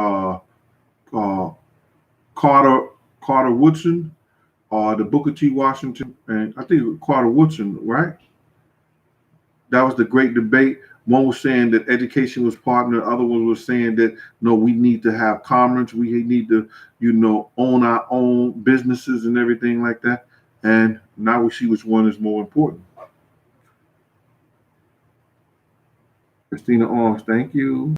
Carter Woodson, or the Booker T. Washington, and I think it was Carter Woodson, right? That was the great debate. One was saying that education was partner. The other one was saying that no, we need to have commerce. We need to, own our own businesses and everything like that. And now we see which one is more important. Christina Arms, thank you.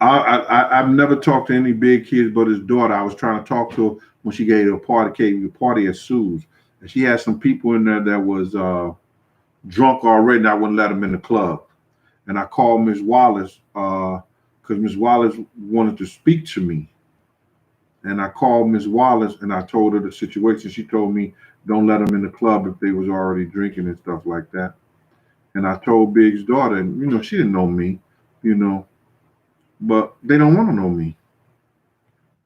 I've never talked to any big kids but his daughter. I was trying to talk to her when she gave a party at Sue's. And she had some people in there that was drunk already, and I wouldn't let them in the club. And I called Ms. Wallace because Ms. Wallace wanted to speak to me. And I called Ms. Wallace and I told her the situation. She told me don't let them in the club if they was already drinking and stuff like that. And I told Big's daughter, and she didn't know me, but they don't want to know me.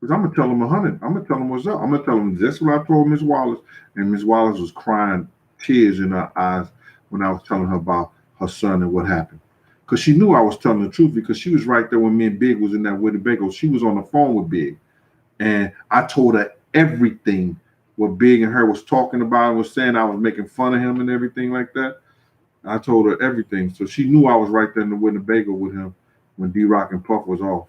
Because I'm gonna tell them 100. I'm gonna tell them what's up. I'm gonna tell them just what I told Ms. Wallace, and Ms. Wallace was crying, tears in her eyes when I was telling her about her son and what happened. Because she knew I was telling the truth because she was right there when me and Big was in that Winnebago. She was on the phone with Big, and I told her everything what Big and her was talking about and was saying I was making fun of him and everything like that. I told her everything, so she knew I was right there in the Winnebago with him when D-Rock and Puff was off.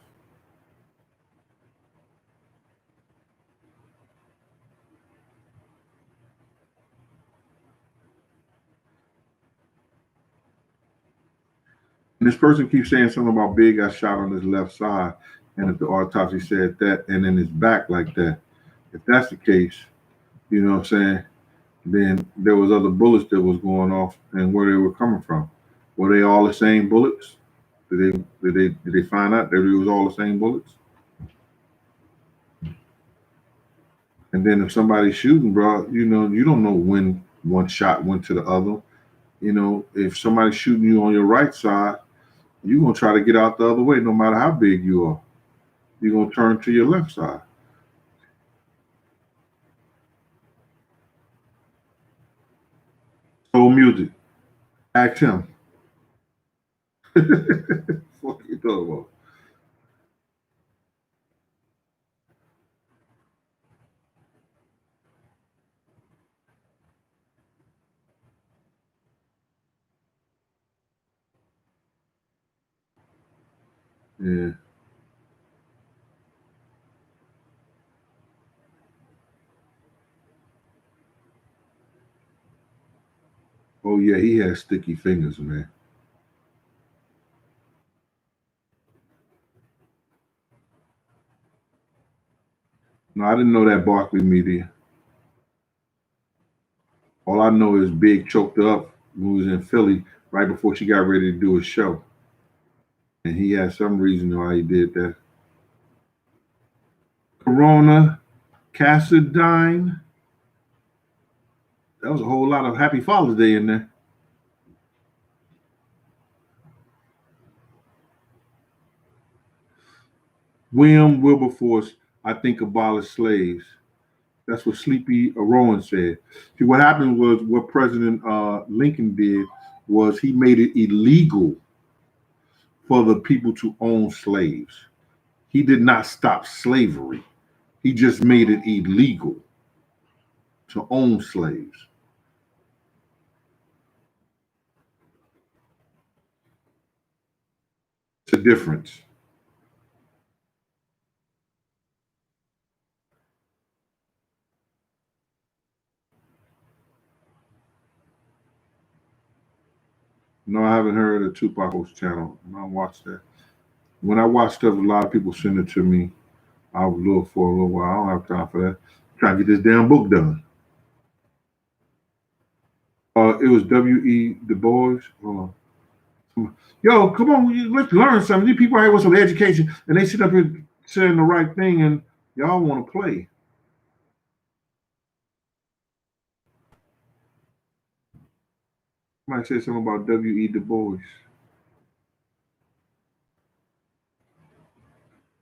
And this person keeps saying something about Big got shot on his left side, and if the autopsy said that, and in his back like that. If that's the case, you know what I'm saying, then there was other bullets that was going off, and where they were coming from. Were they all the same bullets? Did they find out that it was all the same bullets? And then if somebody's shooting, bro, you know, you don't know when one shot went to the other. You know, if somebody's shooting you on your right side, you're gonna try to get out the other way, no matter how big you are. You're gonna turn to your left side. Soul Music. Ask him. What you talking about? Yeah. Oh yeah, he has sticky fingers, man. No, I didn't know that Barkley media. All I know is Big choked her up when we was in Philly right before she got ready to do a show. And he had some reason why he did that. Corona Cassadine. That was a whole lot of Happy Father's Day in there. William Wilberforce, I think, abolished slaves. That's what Sleepy Rowan said. See, what happened was what President Lincoln did was he made it illegal for the people to own slaves. He did not stop slavery. He just made it illegal to own slaves. It's a difference. No, I haven't heard of Tupac's channel. I don't watch that. When I watch stuff, a lot of people send it to me. I'll look for a little while. I don't have time for that. I'm trying to get this damn book done. It was W.E. Du Bois. Hold on. Yo, come on, let's learn something. These people out here with some education, and they sit up here saying the right thing, and y'all want to play. Somebody said something about W.E. Du Bois,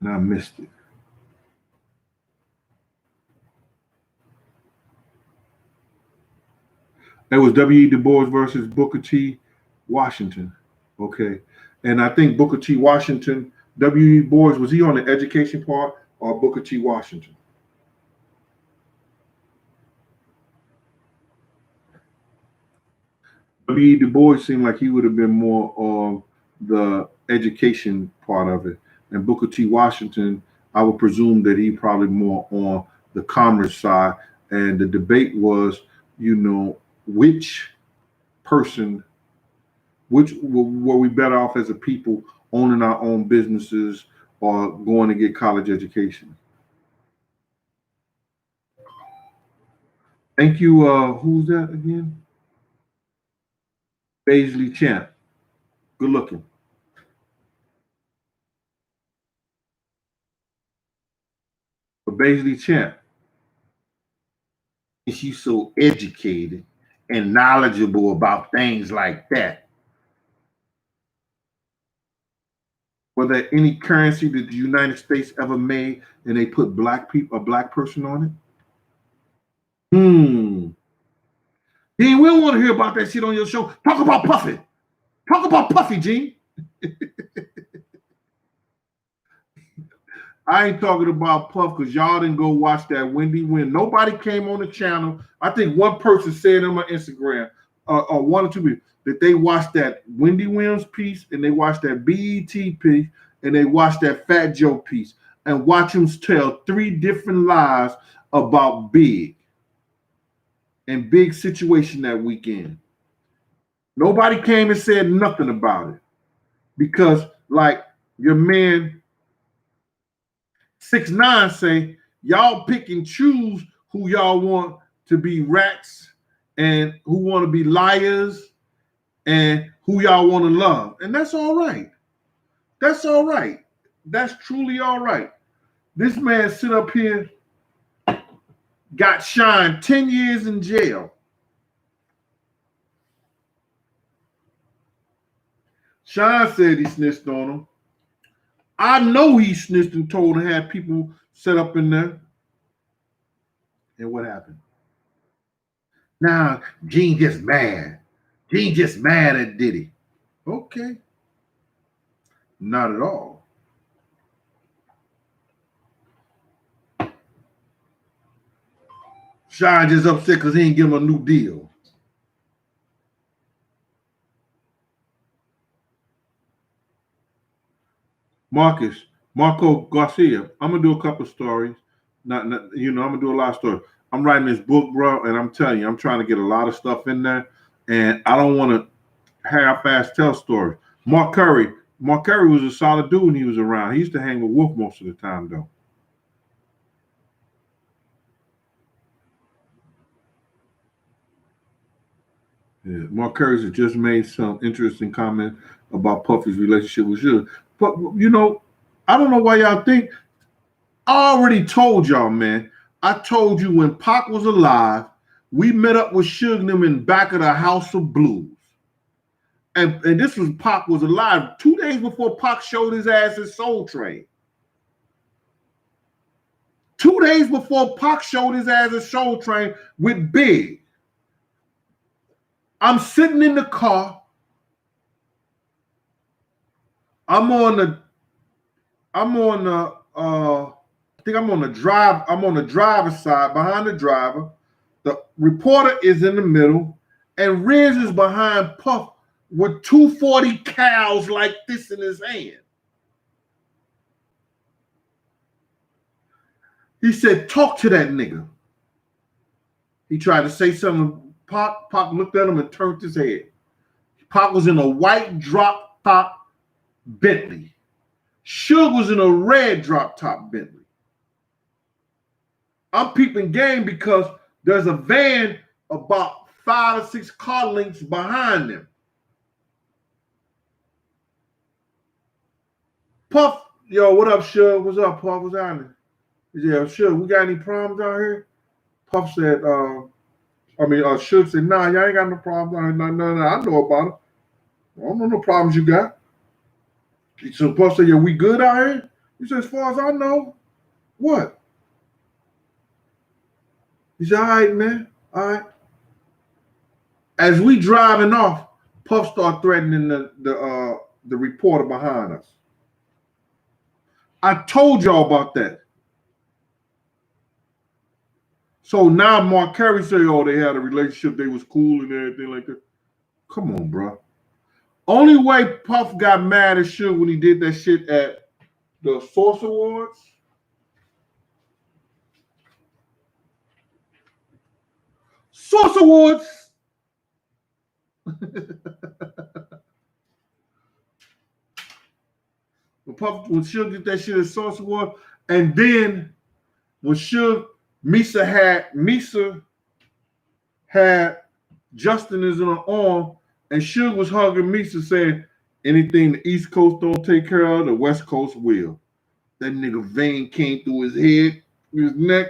and I missed it. It was W.E. Du Bois versus Booker T. Washington. Okay. And I think Booker T. Washington, W.E. Boys, was he on the education part or Booker T. Washington? W.E. Du Bois seemed like he would have been more on the education part of it. And Booker T. Washington, I would presume that he probably more on the commerce side. And the debate was, you know, which person, which were we better off as a people owning our own businesses or going to get college education? Thank you. Who's that again? Paisley Champ. Good looking. But Paisley Champ, she's so educated and knowledgeable about things like that. Were there any currency that the United States ever made and they put black people, a black person on it? Hmm. Gene, we don't want to hear about that shit on your show. Talk about Puffy. Talk about Puffy, Gene. I ain't talking about Puff because y'all didn't go watch that Wendy win. Nobody came on the channel. I think one person said on my Instagram, or one or two people, that they watched that Wendy Williams piece and they watched that BET piece and they watched that Fat Joe piece and watch him tell 3 different lies about Big and Big situation that weekend. Nobody came and said nothing about it because, like your man 6ix9ine say, y'all pick and choose who y'all want to be rats and who want to be liars and who y'all want to love. And that's all right. That's all right. That's truly all right. This man sit up here, got shined 10 years in jail. Sean said he snitched on him. I know he snitched and told and had people set up in there. And what happened? Now, Gene just mad. Gene just mad at Diddy. Okay. Not at all. Sean just upset because he ain't give him a new deal. Marco Garcia. I'm gonna do a couple stories. I'm gonna do a lot of stories. I'm writing this book, bro, and I'm telling you, I'm trying to get a lot of stuff in there, and I don't want to half-ass tell stories. Mark Curry was a solid dude when he was around. He used to hang with Wolf most of the time, though. Yeah, Mark Curry just made some interesting comment about Puffy's relationship with Suge. But I don't know why y'all think. I already told y'all, man. I told you when Pac was alive, we met up with Suge and them in back of the House of Blues. And this was Pac was alive 2 days before Pac showed his ass at Soul Train. 2 days before Pac showed his ass at Soul Train with Big. I'm sitting in the car. I'm on the driver's side behind the driver. The reporter is in the middle, and Riz is behind Puff with 240 cows like this in his hand. He said, talk to that nigga. He tried to say something. Pac looked at him and turned his head. Pac was in a white drop top Bentley. Suge was in a red drop top Bentley. I'm peeping game because there's a van about 5 or 6 car lengths behind them. Puff, yo, what up, Suge? What's up, Puff? What's happening? He said, Suge, we got any problems out here? Puff said, Suge said, nah, y'all ain't got no problems out here. No, I know about it. I don't know no problems you got. So Puff said, yeah, we good out here? He said, as far as I know, what? He said, all right, man, all right. As we driving off, Puff start threatening the reporter behind us. I told y'all about that. So now Mark Curry say, oh, they had a relationship, they was cool and everything like that. Come on, bro. Only way Puff got mad at Suge when he did that shit at the Source Awards. Source Awards. When Suge did that shit at Source Awards, and then when Misa had Justin is in her arm, and Suge was hugging Misa saying, anything the East Coast don't take care of, the West Coast will. That nigga vein came through his head, his neck.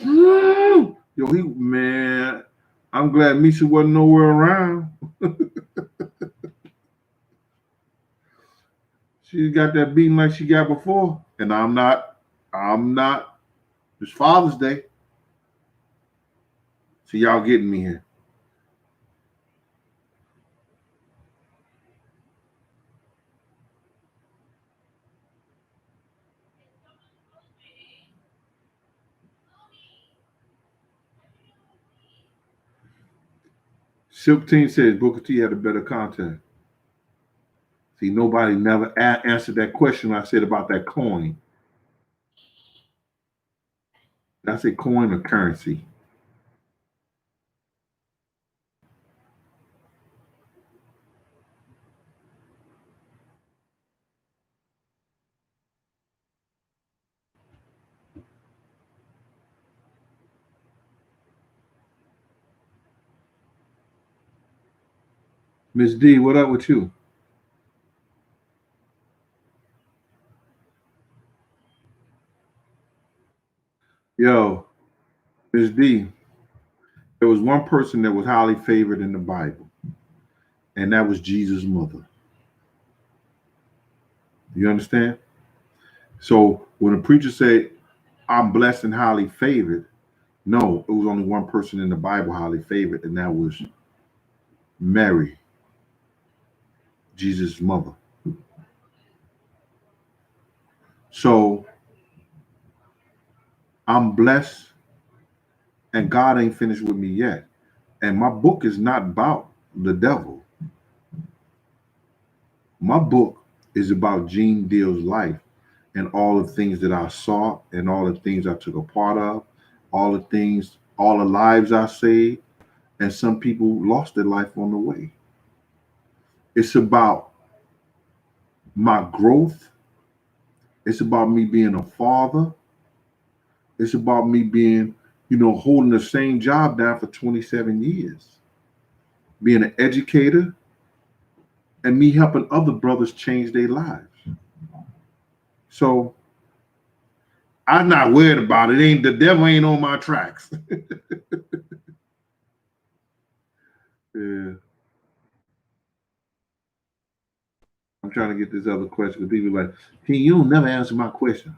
Yo, man, I'm glad Misa wasn't nowhere around. She got that beating like she got before. And I'm not. It's Father's Day. So y'all getting me here. Silk Team says Booker T had a better contact. See, nobody never answered that question I said about that coin. That's a coin or currency. Miss D, what up with you? Yo, Miss D, there was one person that was highly favored in the Bible, and that was Jesus' mother. You understand? So when a preacher said, I'm blessed and highly favored, no, it was only one person in the Bible highly favored, and that was Mary, Jesus' mother. So I'm blessed, and God ain't finished with me yet. And my book is not about the devil. My book is about Gene Deal's life and all the things that I saw and all the things I took a part of, all the things, all the lives I saved, and some people lost their life on the way. It's about my growth. It's about me being a father. It's about me being, holding the same job down for 27 years, being an educator, and me helping other brothers change their lives. So I'm not worried about it. Ain't the devil ain't on my tracks. Yeah. I'm trying to get this other question because people are like, hey, you don't never answer my question.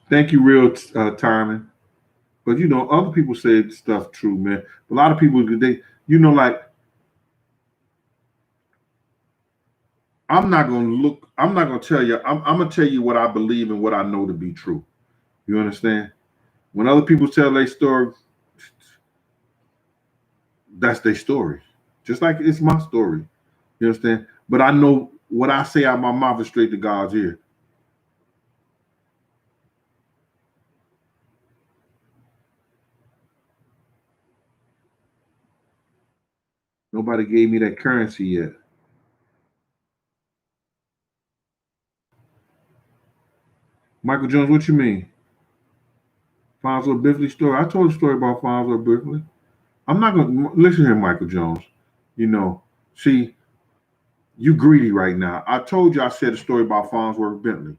Thank you, real timing. But other people say stuff true, man. A lot of people like I'm not gonna tell you, I'm gonna tell you what I believe and what I know to be true. You understand? When other people tell their story, that's their story. Just like it's my story. You understand? But I know what I say out my mouth is straight to God's ear. Nobody gave me that currency yet. Michael Jones, what you mean? Fonzo Biffley story. I told a story about Fonzo Biffley. I'm not gonna listen here, Michael Jones. You know, see, you greedy right now. I told you I said a story about Farnsworth Bentley.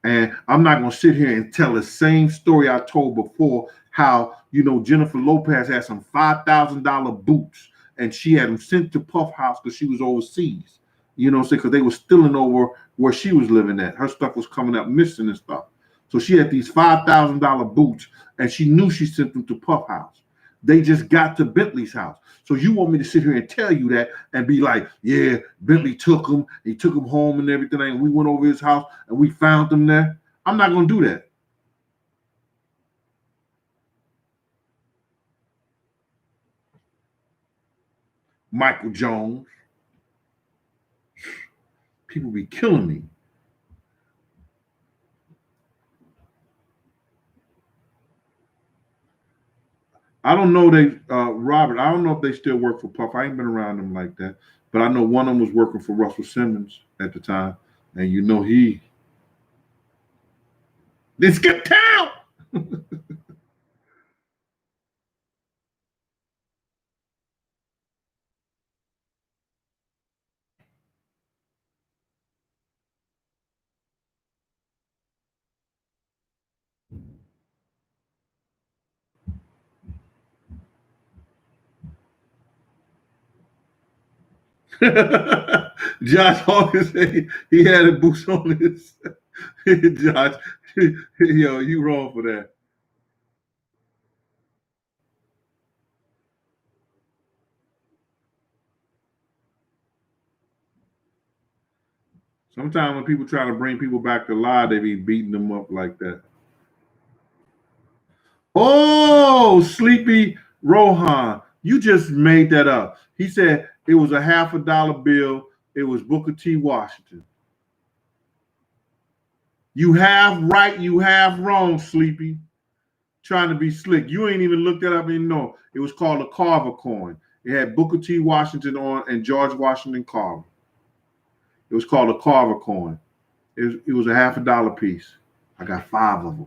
And I'm not gonna sit here and tell the same story I told before, how Jennifer Lopez had some $5,000 boots and she had them sent to Puff House because she was overseas. Because they were stealing over where she was living at. Her stuff was coming up missing and stuff. So she had these $5,000 boots and she knew she sent them to Puff House. They just got to Bentley's house. So you want me to sit here and tell you that and be like, yeah, Bentley took him, he took him home and everything, and we went over his house and we found them there. I'm not going to do that. Michael Jones. People be killing me. I don't know Robert, I don't know if they still work for Puff. I ain't been around them like that. But I know one of them was working for Russell Simmons at the time. And this get town. Josh Hawkins said he had a boots on his. Josh, yo, you wrong for that. Sometimes when people try to bring people back to life, they be beating them up like that. Oh, Sleepy Rohan, you just made that up. He said it was a $50 bill. It was Booker T. Washington. You have right, you have wrong, Sleepy. Trying to be slick. You ain't even looked that up and know. It was called a Carver coin. It had Booker T. Washington on and George Washington Carver. It was called a Carver coin. It was a $50 piece. I got 5 of them.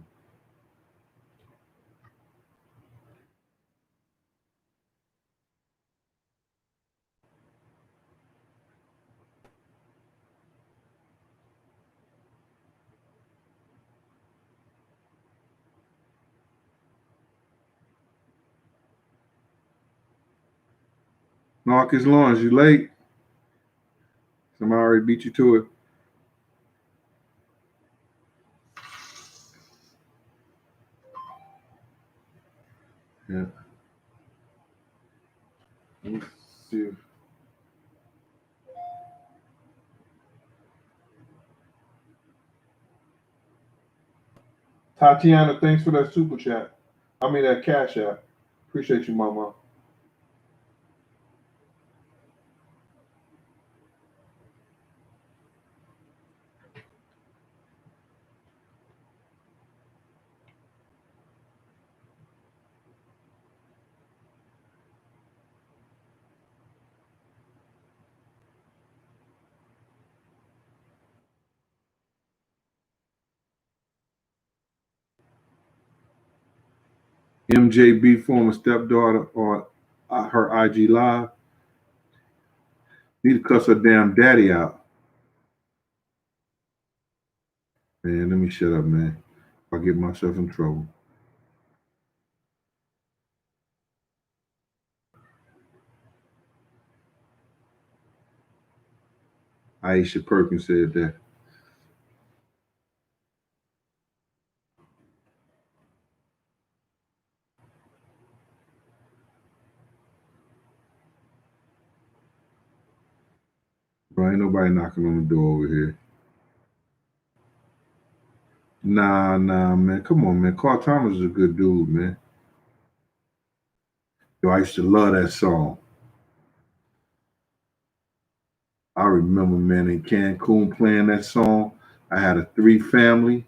Marcus Lawrence, you late? Somebody already beat you to it. Yeah. Let me see. Tatiana, thanks for that super chat. I mean that cash app. Appreciate you, Mama. MJB former stepdaughter on her IG live. Need to cuss her damn daddy out. Man, let me shut up, man. I'll get myself in trouble. Aisha Perkins said that. Bro, ain't nobody knocking on the door over here. Nah, man. Come on, man. Carl Thomas is a good dude, man. Yo, I used to love that song. I remember, man, in Cancun playing that song. I had a 3 family.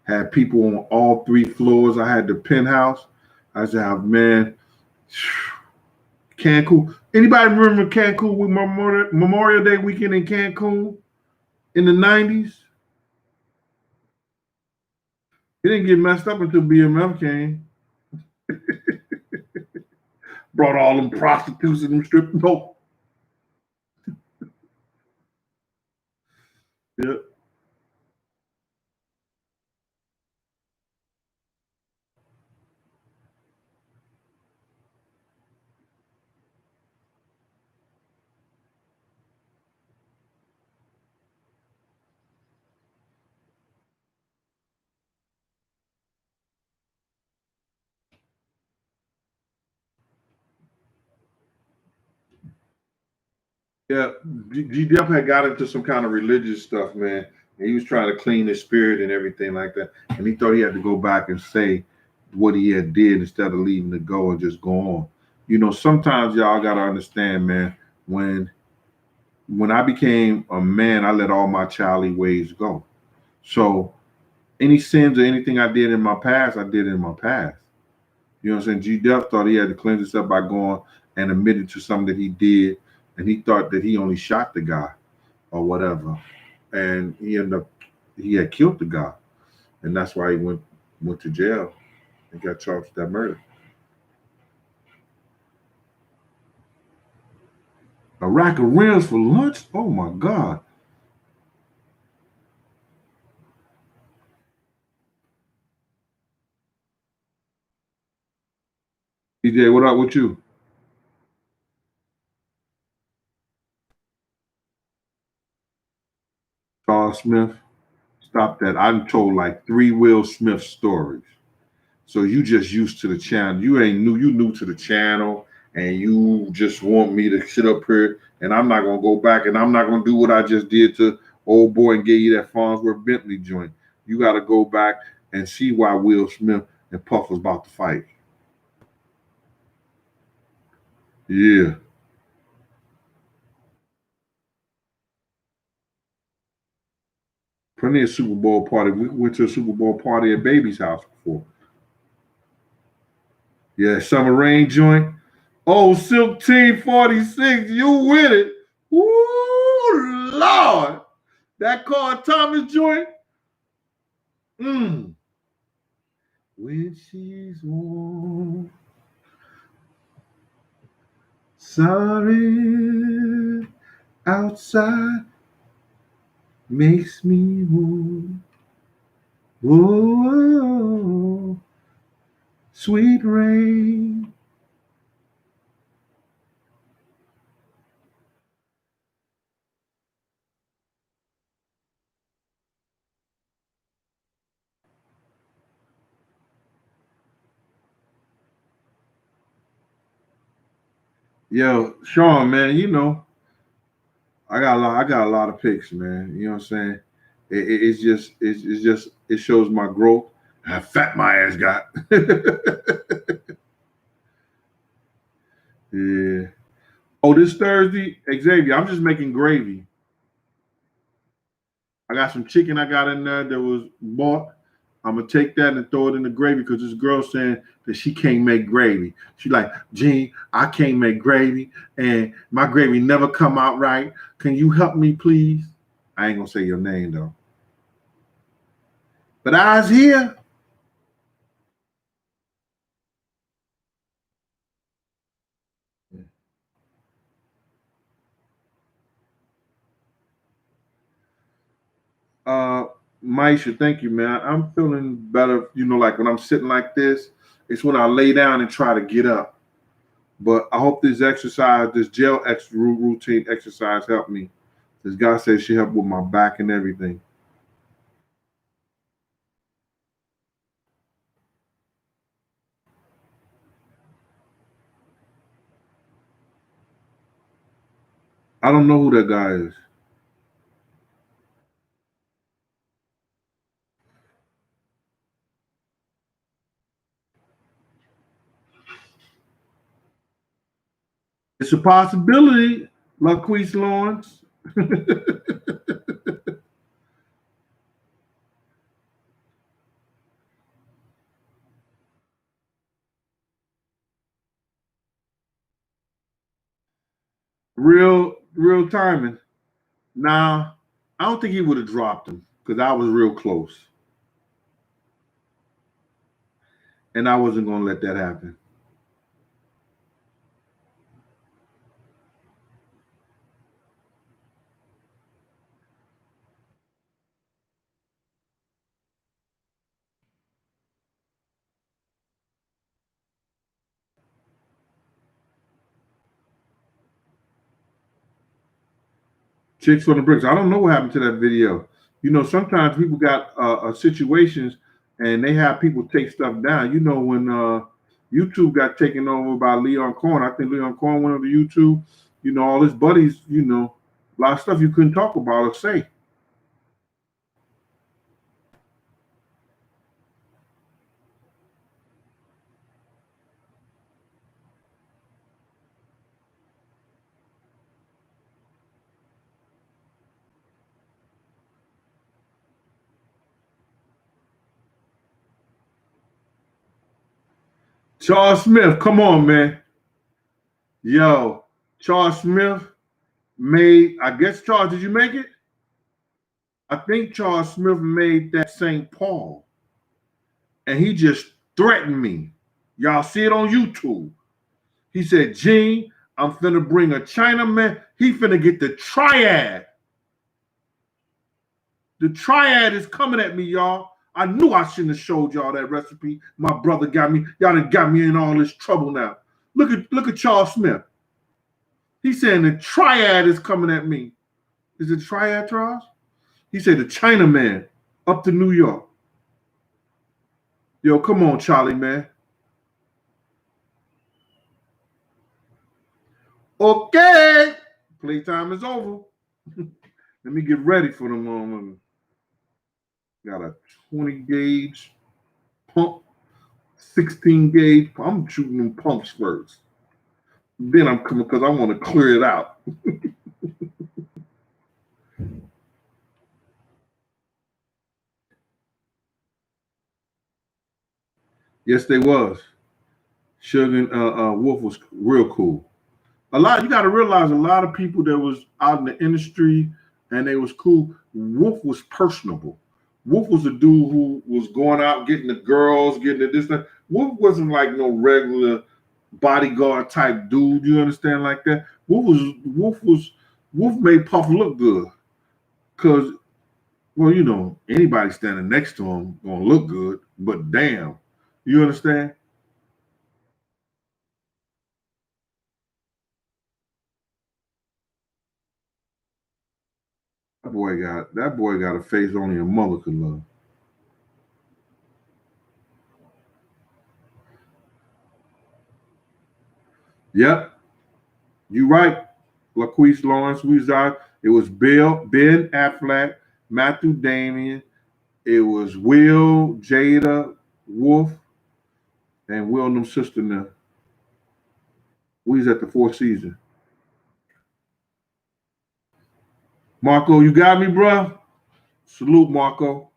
Had people on all 3 floors. I had the penthouse. I said, man, Cancun. Anybody remember Cancun with Memorial Day weekend in Cancun in the 90s? It didn't get messed up until BMF came. Brought all them prostitutes and them strip. No. Yeah. Yeah, G Dep had got into some kind of religious stuff, man. And he was trying to clean his spirit and everything like that. And he thought he had to go back and say what he had did instead of leaving it go and just go on. You know, sometimes y'all gotta understand, man, when I became a man, I let all my childish ways go. So any sins or anything I did in my past, I did in my past. You know what I'm saying? G Dep thought he had to cleanse himself by going and admitting to something that he did, and he thought that he only shot the guy or whatever, and he had killed the guy, and that's why he went to jail and got charged with that murder. A rack of rims for lunch? Oh my God! DJ, what up with you? Charles Smith, stop that! I've told like 3 Will Smith stories. So you just used to the channel. You ain't new. You new to the channel, and you just want me to sit up here, and I'm not gonna go back, and I'm not gonna do what I just did to old boy and gave you that Farnsworth Bentley joint. You got to go back and see why Will Smith and Puff was about to fight. Yeah. Plenty of Super Bowl party. We went to a Super Bowl party at Baby's house before. Yeah, Summer Rain joint. Oh, Silk Team 46, you with it. Woo, Lord. That Carl Thomas joint. When she's warm. Sorry, outside makes me warm. Whoa, sweet rain. Yo, Sean, man, I got a lot of picks, man. You know what I'm saying? It shows my growth. How fat my ass got. Yeah. Oh, this Thursday, Xavier, I'm just making gravy. I got some chicken I got in there that was bought. I'm gonna take that and throw it in the gravy because this girl saying that she can't make gravy. She like, Gene, I can't make gravy and my gravy never come out right. Can you help me, please? I ain't gonna say your name though. But I was here. Maisha, thank you, man. I'm feeling better. Like when I'm sitting like this, it's when I lay down and try to get up. But I hope this exercise, this gel routine exercise helped me. This guy said she helped with my back and everything. I don't know who that guy is. It's a possibility, LaQuise Lawrence. Real timing. Nah, I don't think he would have dropped him because I was real close. And I wasn't going to let that happen. Chicks from the Bricks. I don't know what happened to that video. Sometimes people got situations and they have people take stuff down. When YouTube got taken over by Leon Cohen, I think Leon Cohen went over to YouTube. All his buddies, a lot of stuff you couldn't talk about or say. Charles Smith, come on, man. Yo, Charles Smith made, I guess, Charles, did you make it? I think Charles Smith made that St. Paul. And he just threatened me. Y'all see it on YouTube. He said, Gene, I'm finna bring a Chinaman. He finna get the triad. The triad is coming at me, y'all. I knew I shouldn't have showed y'all that recipe. My brother got me. Y'all done got me in all this trouble now. Look at Charles Smith. He's saying the triad is coming at me. Is it triad, Charles? He said the Chinaman up to New York. Yo, come on, Charlie, man. Okay. Playtime is over. Let me get ready for the moment. Got a 20 gauge pump, 16 gauge. I'm shooting them pumps first. Then I'm coming because I want to clear it out. Yes, they was. Sugar and Wolf was real cool. You got to realize a lot of people that was out in the industry and they was cool. Wolf was personable. Wolf was a dude who was going out getting the girls, getting the this. That. Wolf wasn't like no regular bodyguard type dude. You understand like that? Wolf made Puff look good because, well, you know, anybody standing next to him gonna look good. But damn, you understand? That boy got a face only a mother could love. Yep, you right. LaQuise Lawrence Weezard. It was Ben Affleck, Matthew Damien. It was Will, Jada, Wolf, and Will and them sister now. We was at the fourth season. Marco, you got me, bro? Salute, Marco.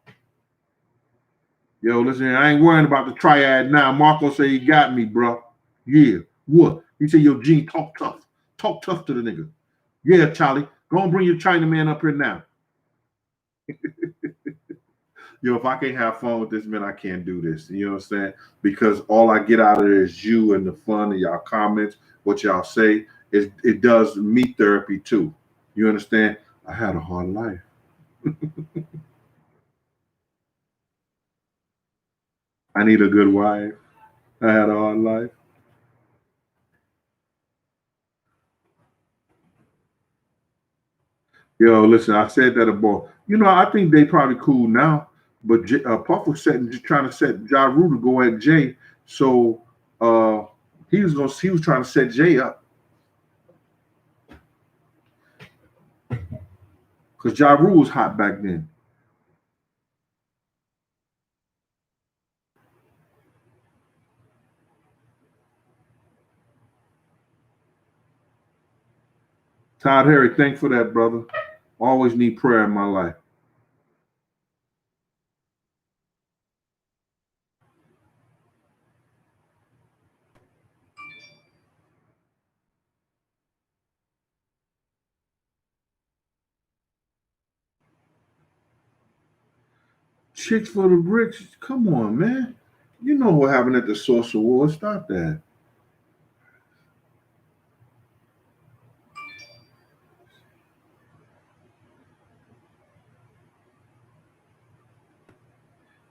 Yo, listen, I ain't worrying about the triad now. Marco say he got me, bro. Yeah. What? He said, yo, Gene, talk tough. Talk tough to the nigga. Yeah, Charlie. Go and bring your China man up here now. Yo, if I can't have fun with this, man, I can't do this. You know what I'm saying? Because all I get out of it is you and the fun of y'all comments, what y'all say. It does me therapy too. You understand? I had a hard life. I need a good wife. I had a hard life. Yo, listen, I said that about, you know, I think they probably cool now, but Puff was just trying to set Ja Rule to go at Jay. So he was trying to set Jay up. Because Ja Rule was hot back then. Todd Harry, thanks for that, brother. Always need prayer in my life. Chicks for the bricks. Come on, man. You know what happened at the Source Awards. Stop that.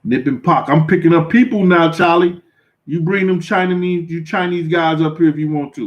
Nip and Pock. I'm picking up people now, Charlie. You bring them Chinese guys up here if you want to.